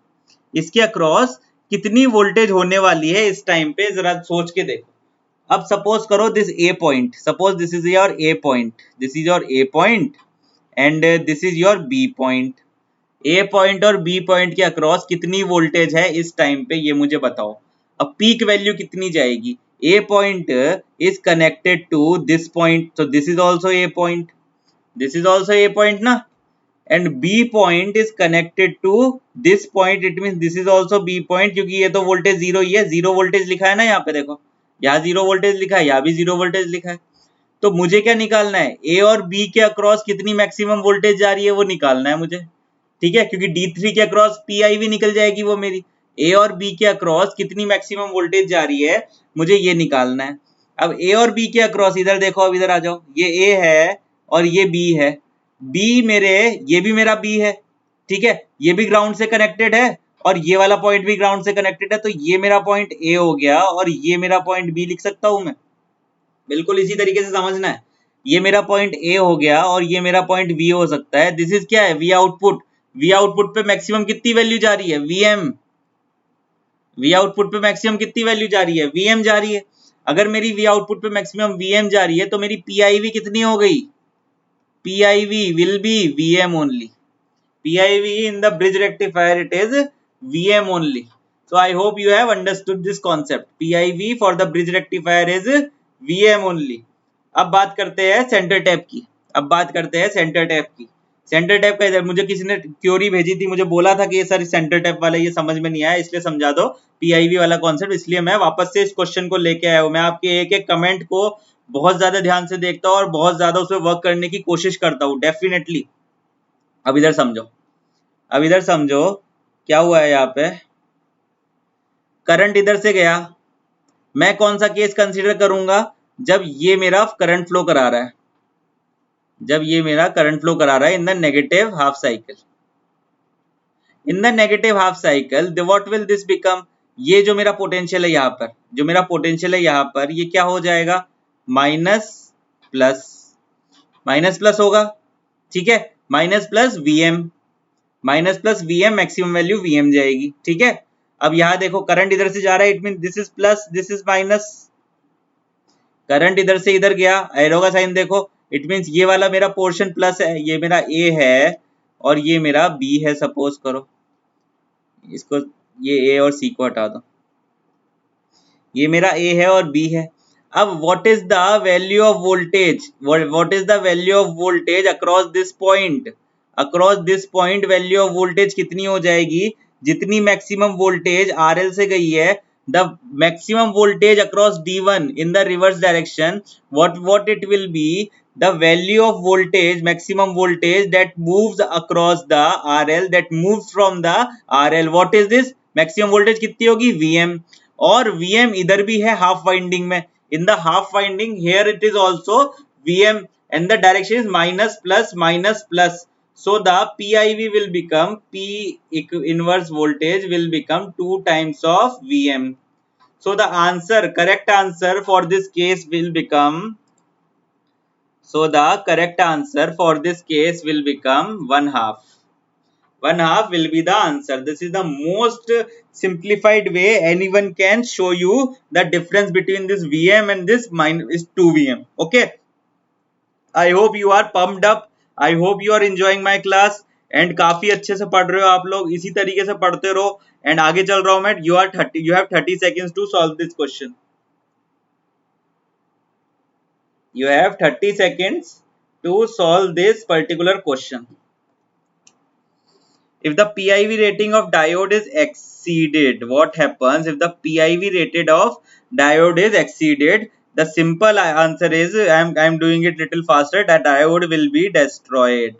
इसके अक्रॉस कितनी वोल्टेज होने वाली है इस टाइम पे, जरा सोच के देखो। अब सपोज करो this A point, suppose this is your A point, this is your A point and this is your B point. A point और बी पॉइंट के अक्रॉस कितनी वोल्टेज है इस टाइम पे, ये मुझे बताओ। अब पीक वैल्यू कितनी जाएगी? A point is connected to this point, so this is also a point, this is also a point ना, and B point is connected to this point, it means this is also B point, क्योंकि ये तो voltage zero ही है, zero voltage लिखा है ना यहाँ पे, देखो यहाँ जीरो वोल्टेज लिखा है, यहाँ भी जीरो वोल्टेज लिखा है। तो मुझे क्या निकालना है? ए और बी के अक्रॉस कितनी मैक्सिमम वोल्टेज जा रही है वो निकालना है मुझे, ठीक है, क्योंकि D3 के अक्रॉस PIV निकल जाएगी वो मेरी। ए और बी के अक्रॉस कितनी मैक्सिमम वोल्टेज जा रही है मुझे ये निकालना है। अब ए और बी के अक्रॉस इधर देखो, अब इधर आ जाओ, ये ए है और ये बी है, बी मेरे, ये भी मेरा बी है, ठीक है, ये भी ग्राउंड से कनेक्टेड है और ये वाला पॉइंट भी ग्राउंड से कनेक्टेड है, तो ये मेरा पॉइंट ए हो गया और ये मेरा पॉइंट बी लिख सकता हूं मैं। बिल्कुल इसी तरीके से समझना है, ये मेरा पॉइंट ए हो गया और ये मेरा पॉइंट बी हो सकता है। दिस इज क्या है? We output. वी आउटपुट पे मैक्सिमम कितनी वैल्यू जा रही है? वीएम। वी आउटपुट पे मैक्सिमम कितनी वैल्यू जा रही है? वीएम जा रही है। अगर मेरी वी आउटपुट पे मैक्सिमम वीएम जा रही है तो मेरी पीआईवी कितनी हो गई? PIV will be VM only. PIV in the bridge rectifier it is VM only. So I hope you have understood this concept. PIV for the bridge rectifier is VM only. अब बात करते हैं centre tap की। अब बात करते हैं centre tap की। सेंटर टैप का इधर मुझे किसी ने क्योरी भेजी थी, मुझे बोला था कि ये सर सेंटर टैप वाला ये समझ में नहीं आया, इसलिए समझा दो PIV वाला कॉन्सेप्ट, इसलिए मैं वापस से इस क्वेश्चन को लेके आया हूँ। मैं आपके एक एक कमेंट को बहुत ज्यादा ध्यान से देखता हूँ और बहुत ज्यादा उस पर वर्क करने की कोशिश करता हूँ डेफिनेटली। अब इधर समझो, अब इधर समझो क्या हुआ है यहाँ पे। करंट इधर से गया, मैं कौन सा केस कंसीडर करूंगा? जब ये मेरा करंट फ्लो करा रहा है, जब ये मेरा करंट फ्लो करा रहा है in the negative half cycle. In the negative half cycle what will this become? ये जो मेरा पोटेंशियल है यहाँ पर, जो मेरा पोटेंशियल है यहाँ पर, ये क्या हो जाएगा? माइनस प्लस, माइनस प्लस होगा, ठीक है, minus plus VM, minus plus VM, maximum value VM जाएगी, ठीक है। अब यहाँ देखो करंट इधर से जा रहा है, it mean this is plus, this is minus. Current इधर से इधर गया, एरो का साइन देखो, इट मीन्स ये वाला मेरा पोर्शन प्लस है, ये मेरा ए है और ये मेरा बी है। सपोज करो इसको, ये ए और सी को हटा दो, ये मेरा ए है और बी है। अब what is the value of voltage? What is the value of voltage across this point? Across this point value of voltage कितनी हो जाएगी? जितनी मैक्सिमम वोल्टेज RL से गई है, the maximum voltage across D1 in the reverse direction, what it will be? The value of voltage, maximum voltage that moves across the RL, that moves from the RL. What is this? Maximum voltage कितनी होगी? VM. और VM इधर भी है half winding में, in the half winding here it is also VM and the direction is minus plus minus plus. So the PIV will become, P inverse voltage will become 2 times of VM. So the answer, correct answer for this case will become, so the correct answer for this case will become 1/2. 1/2 will be the answer. This is the most simplified way anyone can show you the difference between this VM and this minus 2 VM. Okay. I hope you are pumped up. I hope you are enjoying my class and काफी अच्छे से पढ़ रहे हो आप लोग, इसी तरीके से पढ़ते रहो and आगे चल रहा हूं मैं। You have 30 seconds to solve this question. You have 30 seconds to solve this particular question. If the PIV rating of diode is exceeded, what happens if the PIV rated of diode is exceeded? The simple answer is, I am doing it little faster, that diode will be destroyed.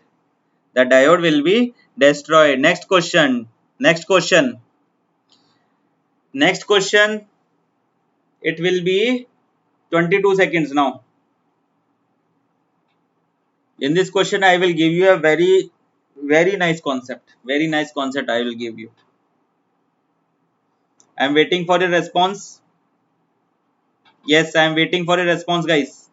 The diode will be destroyed. Next question. Next question. Next question. It will be 22 seconds now. In this question, I will give you a very nice concept. Very nice concept I will give you. I am waiting for a response. Yes, I am waiting for a response, guys.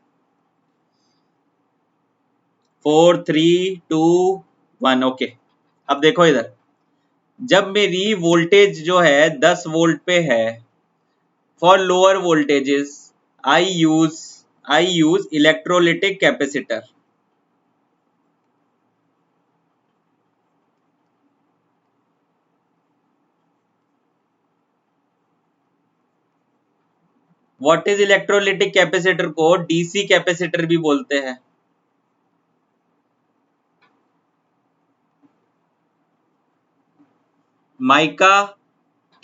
4, 3, 2, 1. Okay, अब देखो इधर, जब मेरी voltage जो है 10 volt पे है, for lower voltages I use electrolytic capacitor. What is electrolytic capacitor को डीसी कैपेसिटर भी बोलते हैं. माइका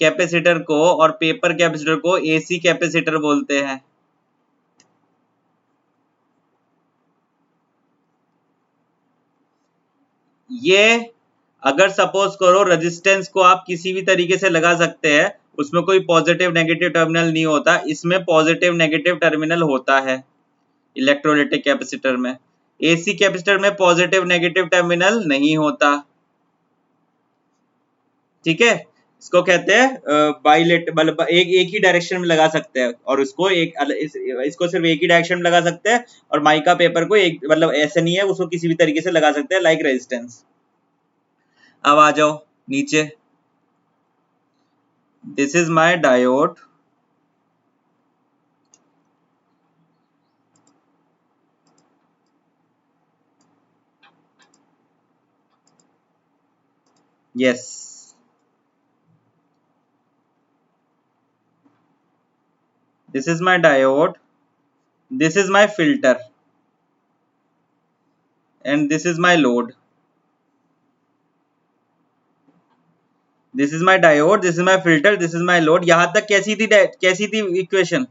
कैपेसिटर को और पेपर कैपेसिटर को एसी कैपेसिटर बोलते हैं. ये अगर सपोज करो रेजिस्टेंस को आप किसी भी तरीके से लगा सकते हैं, उसमें कोई पॉजिटिव नेगेटिव टर्मिनल नहीं होता, इसमें पॉजिटिव नेगेटिव टर्मिनल होता है इलेक्ट्रोलिटिक कैपेसिटर में. एसी कैपेसिटर में पॉजिटिव नेगेटिव टर्मिनल नहीं होता. ठीक है, इसको कहते हैं बाइलेट, मतलब एक ही डायरेक्शन में लगा सकते हैं, और उसको इसको सिर्फ एक ही डायरेक्शन में लगा सकते हैं, और माइका पेपर को एक, मतलब ऐसे नहीं है, उसको किसी भी तरीके से लगा सकते हैं, लाइक रेजिस्टेंस. अब आ जाओ नीचे. This is my diode. Yes, this is my diode, this is my filter, and this is my load. This is my diode, this is my filter, this is my load. यहां तक कैसी थी equation?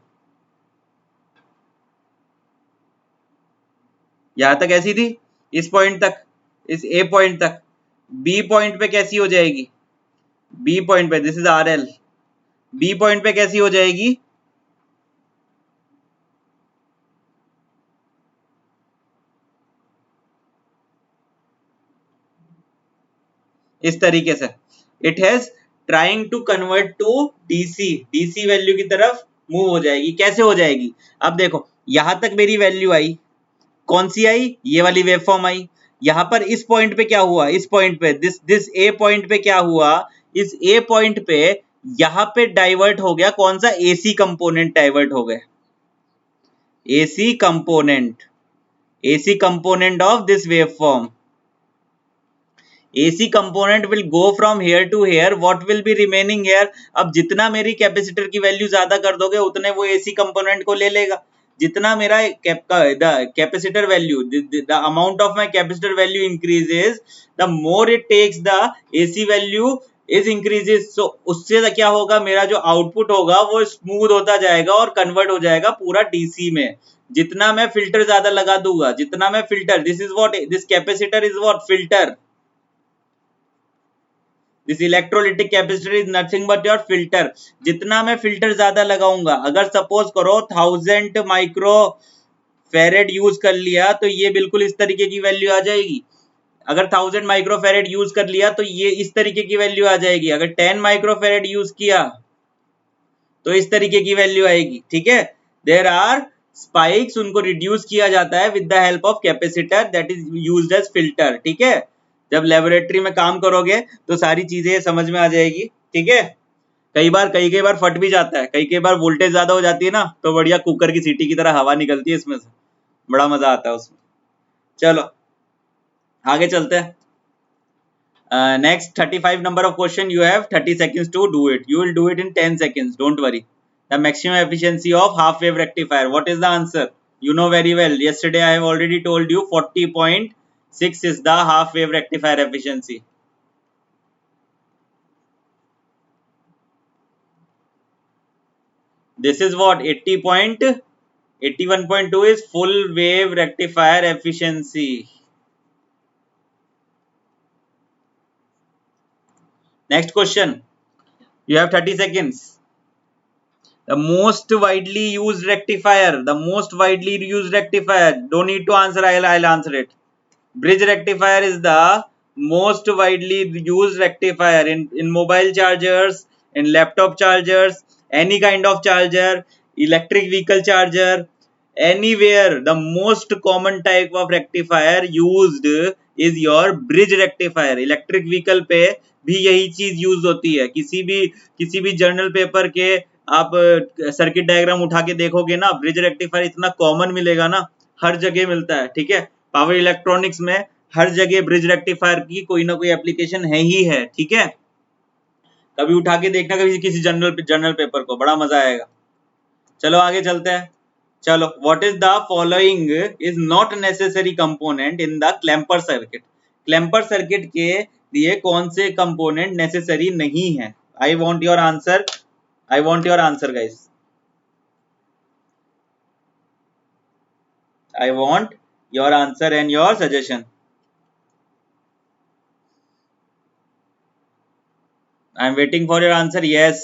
यहां तक कैसी थी? इस point तक, इस ए पॉइंट तक. बी पॉइंट पे कैसी हो जाएगी? बी पॉइंट पे, this is R L, B point पे कैसी हो जाएगी? इस तरीके से. It has trying to convert to DC value की तरफ मूव हो जाएगी. कैसे हो जाएगी? अब देखो, यहां तक मेरी वैल्यू आई, कौन सी आई? ये वाली वेव फॉर्म आई. यहां पर इस पॉइंट पे क्या हुआ? इस पॉइंट पे, दिस ए पॉइंट पे क्या हुआ? इस ए पॉइंट पे यहां पे डाइवर्ट हो गया, कौन सा? एसी कंपोनेंट डाइवर्ट हो गया. AC component of this wave form. AC component will go from here to here. What will be remaining here? अब जितना मेरी कैपेसिटर की वैल्यू ज्यादा कर दोगे, उतने वो AC कंपोनेंट को ले लेगा. जितना मेरा capacitor value, the amount of my capacitor value increases, the more it takes the AC value is increases. So उससे क्या होगा? मेरा जो आउटपुट होगा वो स्मूथ होता जाएगा और कन्वर्ट हो जाएगा पूरा DC में. जितना मैं फिल्टर ज्यादा लगा दूंगा, जितना मैं filter, this is what, this capacitor is what? Filter. This electrolytic capacitor is nothing but your filter. जितना मैं फिल्टर ज्यादा लगाऊंगा, अगर सपोज करो 1000 माइक्रो फेरेड यूज कर लिया, तो ये बिल्कुल इस तरीके की वैल्यू आ जाएगी. अगर 1000 माइक्रो फेरेड यूज कर लिया, तो ये इस तरीके की वैल्यू आ जाएगी. अगर 10 माइक्रो फेरेड यूज किया, तो इस तरीके की वैल्यू आएगी. ठीक है, देयर आर स्पाइक्स, उनको रिड्यूस किया जाता है with the help of capacitor, that is used as filter. ठीक है, जब लेबोरेटरी में काम करोगे तो सारी चीजें समझ में आ जाएगी. ठीक है, कई बार फट भी जाता है, कई बार वोल्टेज ज्यादा हो जाती है ना, तो बढ़िया कुकर की सीटी की तरह हवा निकलती है इसमें से, बड़ा मजा आता है उसमें. चलो आगे चलते हैं. Next 35 number of question. You have 30 seconds to do it. You will do it in 10 seconds, don't worry. The maximum efficiency of half wave rectifier, what is the answer? You know very well, yesterday I have already told you 40.6 is the half wave rectifier efficiency. This is what? 81.2 is full wave rectifier efficiency. Next question, you have 30 seconds. The most widely used rectifier, the most widely used rectifier, don't need to answer, I'll answer it. Bridge rectifier is the most widely used rectifier in mobile chargers, in laptop chargers, any kind of charger, electric vehicle charger, anywhere. The most common type of rectifier used is your bridge rectifier. electric vehicle पे भी यही चीज use होती है. किसी भी journal paper के आप सर्किट डायग्राम उठा के देखोगे ना, ब्रिज रेक्टिफायर इतना कॉमन मिलेगा ना, हर जगह मिलता है. ठीक है, पावर इलेक्ट्रॉनिक्स में हर जगह ब्रिज रेक्टिफायर की कोई ना कोई एप्लीकेशन है ही है. ठीक है, कभी उठा के देखना कभी किसी जर्नल पेपर को, बड़ा मजा आएगा. चलो आगे चलते हैं. चलो, what is the following is not necessary component in the clamper circuit. Clamper circuit के लिए कौन से कंपोनेंट नेसेसरी नहीं है? I want your answer, I want your answer guys, I want your answer and your suggestion. I am waiting for your answer. Yes.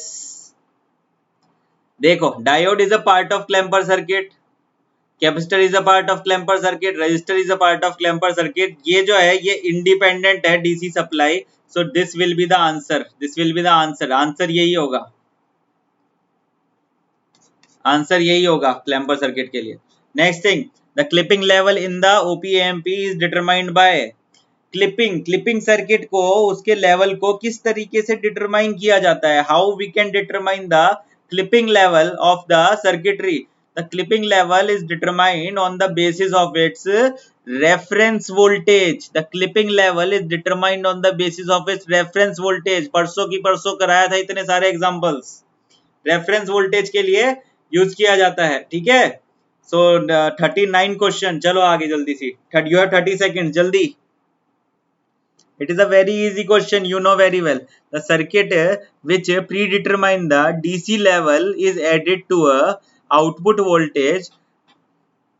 देखो, diode is a part of clamper circuit, capacitor is a part of clamper circuit, resistor is a part of clamper circuit. ये जो है ये independent है DC supply. So this will be the answer. This will be the answer. Answer यही होगा. Answer यही होगा clamper circuit के लिए. Next thing, the clipping level in the OP-AMP is determined by. Clipping circuit को, उसके level को किस तरीके से डिटरमाइन किया जाता है? How we can determine the clipping level of the circuitry? The clipping level is determined on the basis of its reference voltage. The clipping level is determined on the basis of its reference voltage. परसों कराया था इतने सारे examples. Reference voltage के लिए use किया जाता है. ठीक है, सो 39 क्वेश्चन. चलो आगे जल्दी सी. यू हैव 30 सेकंड, जल्दी. It is a very easy question, you know very well. The circuit which predetermine the DC level is added to a output voltage.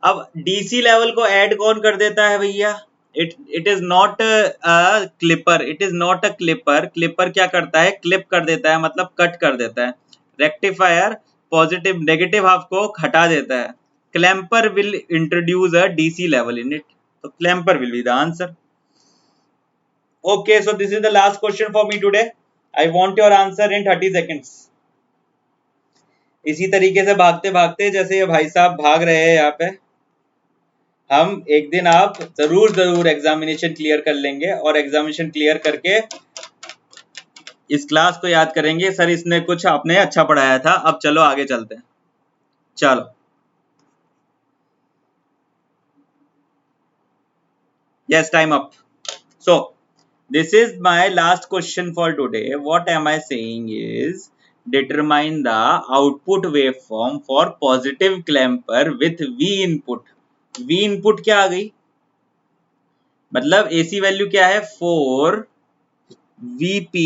अब DC level को add कौन कर देता है भैया? It is not a clipper. It is not a clipper. Clipper क्या करता है? Clip कर देता है, मतलब cut कर देता है. Rectifier positive negative half को हटा देता है. Clamper will introduce a DC level in it. So clamper will be the answer. Okay, so this is the last question for me today. I want your answer in 30 seconds. इसी तरीके से भागते भागते जैसे ये भाई साहब भाग रहे हैं यहाँ पे, हम एक दिन आप जरूर एग्जामिनेशन क्लियर कर लेंगे, और एग्जामिनेशन क्लियर करके इस क्लास को याद करेंगे, सर इसने कुछ आपने अच्छा पढ़ाया था. अब चलो आगे चलते हैं. चलो, yes, time up. So this is my last question for today. What am I saying is, determine the output waveform for positive clamper with V input. V input क्या आ गई? मतलब AC वैल्यू क्या है? 4 VP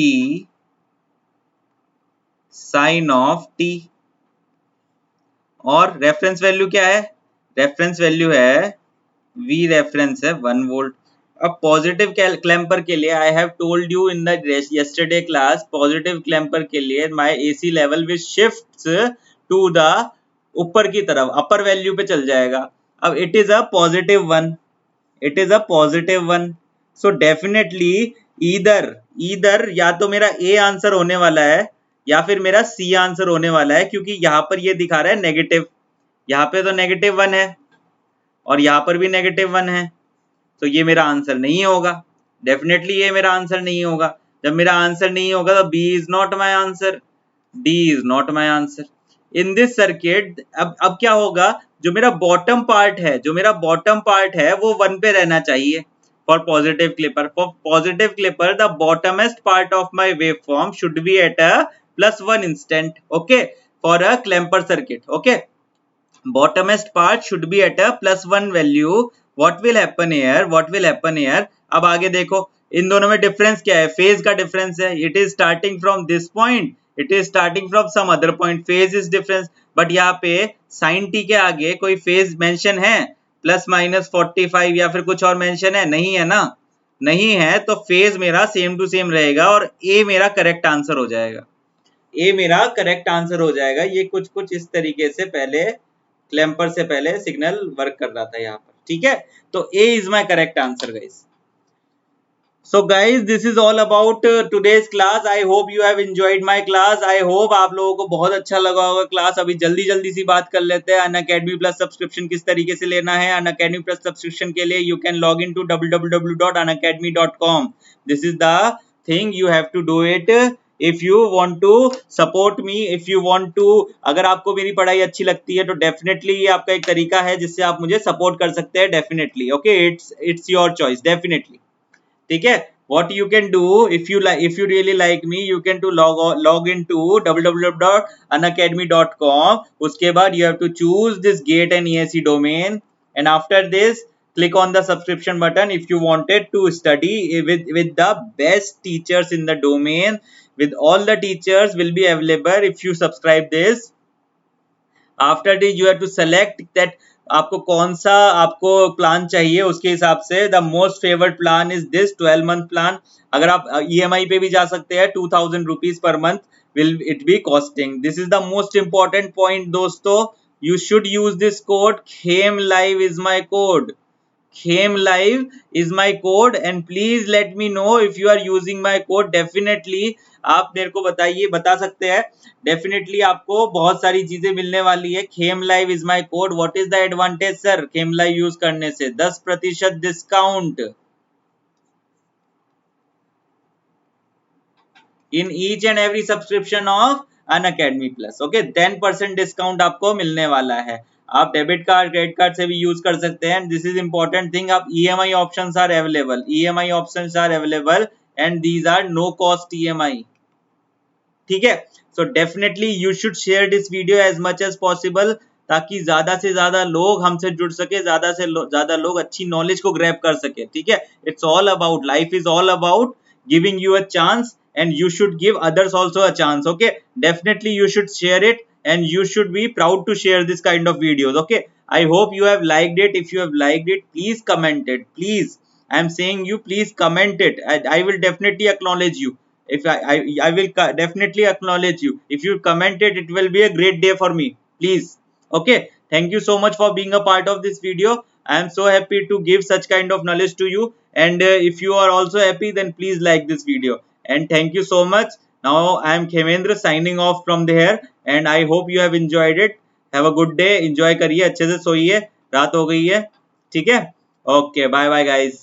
sin of T. और reference value क्या है? Reference value है V reference है 1 वोल्ट. अब पॉजिटिव क्लैंपर के लिए I have told you in the yesterday class, positive clamper के लिए my AC level which shifts to the ऊपर की तरफ, अपर वैल्यू पे चल जाएगा. अब it is a positive one, it is a positive one. So definitely either या तो मेरा ए आंसर होने वाला है या फिर मेरा सी आंसर होने वाला है, क्योंकि यहाँ पर ये दिखा रहा है नेगेटिव, यहाँ पे तो नेगेटिव 1 है और यहाँ पर भी नेगेटिव 1 है. तो ये मेरा आंसर नहीं होगा. डेफिनेटली ये मेरा आंसर नहीं होगा. जब मेरा आंसर नहीं होगा तो B is not my answer, D is not my answer in this circuit. अब क्या होगा? जो मेरा बॉटम पार्ट है वो 1 पे रहना चाहिए for positive clipper. For positive clipper the bottomest part of my wave form should be at a +1 instant. Okay, for a clamper circuit. Okay, bottomest part should be at a +1 value. What will happen here? अब आगे देखो, इन दोनों में difference क्या है? Phase का difference है. It is starting from this point, it is starting from some other point. Phase is difference, but यहाँ पे साइन टी के आगे कोई फेज मेंशन है? ±45 या फिर कुछ और मेंशन है? नहीं है ना. नहीं है तो फेज मेरा सेम टू सेम रहेगा और ए मेरा करेक्ट आंसर हो जाएगा। ए मेरा करेक्ट आंसर हो जाएगा। ये कुछ कुछ इस तरीके से पहले क्लैंपर से पहले सिग्नल वर्क कर रहा था यहाँ पर, ठीक है। तो A is my correct answer guys. So guys, this is all about today's class. I hope you have enjoyed my class. I hope आप लोगों को बहुत अच्छा लगा होगा क्लास। अभी जल्दी जल्दी सी बात कर लेते हैं। अनअकैडमी प्लस सब्सक्रिप्शन किस तरीके से लेना है। अनअकैडमी प्लस सब्सक्रिप्शन के लिए you can log in to www.unacademy.com. This is the thing you have to do it. If you want to support me, if you want to, अगर आपको मेरी पढ़ाई अच्छी लगती है तो डेफिनेटली ये आपका एक तरीका है जिससे आप मुझे सपोर्ट कर सकते हैं। Definitely okay, it's your choice definitely, ठीक है। what you can do, if you like, if you really like me, you can to log into www.unacademy.com. उसके बाद you have to choose this GATE and ESE domain, and after this click on the subscription button if you wanted to study with the best teachers in the domain. With all the teachers will be available if you subscribe this. After this you have to select that आपको कौन सा आपको plan चाहिए, उसके हिसाब से the most favoured plan is this 12 month plan. अगर आप EMI पे भी जा सकते हैं 2000 rupees per month will it be costing. This is the most important point दोस्तों, you should use this code Khame live is my code. Khame Live is my code and please let me know if you are using my code. Definitely आप मेरे को बताइए, बता सकते हैं। Definitely आपको बहुत सारी चीजें मिलने वाली है। Khame Live is my code. What is the advantage sir? Khame Live use करने से 10% discount in each and every subscription of Unacademy Plus. Okay, 10% discount आपको मिलने वाला है। आप डेबिट कार्ड क्रेडिट कार्ड से भी यूज कर सकते हैं। दिस इज इंपॉर्टेंट थिंग, आप EMI options are available, EMI options are available and these are no cost EMI, ठीक है। So definitely you should share this video as much as possible ताकि ज्यादा से ज्यादा लोग हमसे जुड़ सके, ज्यादा से ज्यादा लोग अच्छी नॉलेज को ग्रैब कर सके, ठीक है। It's all about, life is all about giving you a chance and you should give others also a chance. Okay, definitely you should share it and you should be proud to share this kind of videos. Okay, I hope you have liked it. If you have liked it, please comment it, please. I am saying you please comment it. I will definitely acknowledge you. If I will definitely acknowledge you if you comment it. It will be a great day for me, please. Okay, thank you so much for being a part of this video. I am so happy to give such kind of knowledge to you, and if you are also happy then please like this video. And thank you so much. Now I am Khemendra signing off from there and I hope you have enjoyed it. Have a good day. Enjoy करिए, अच्छे से सोइए, रात हो गई है, ठीक है। Okay, bye bye guys.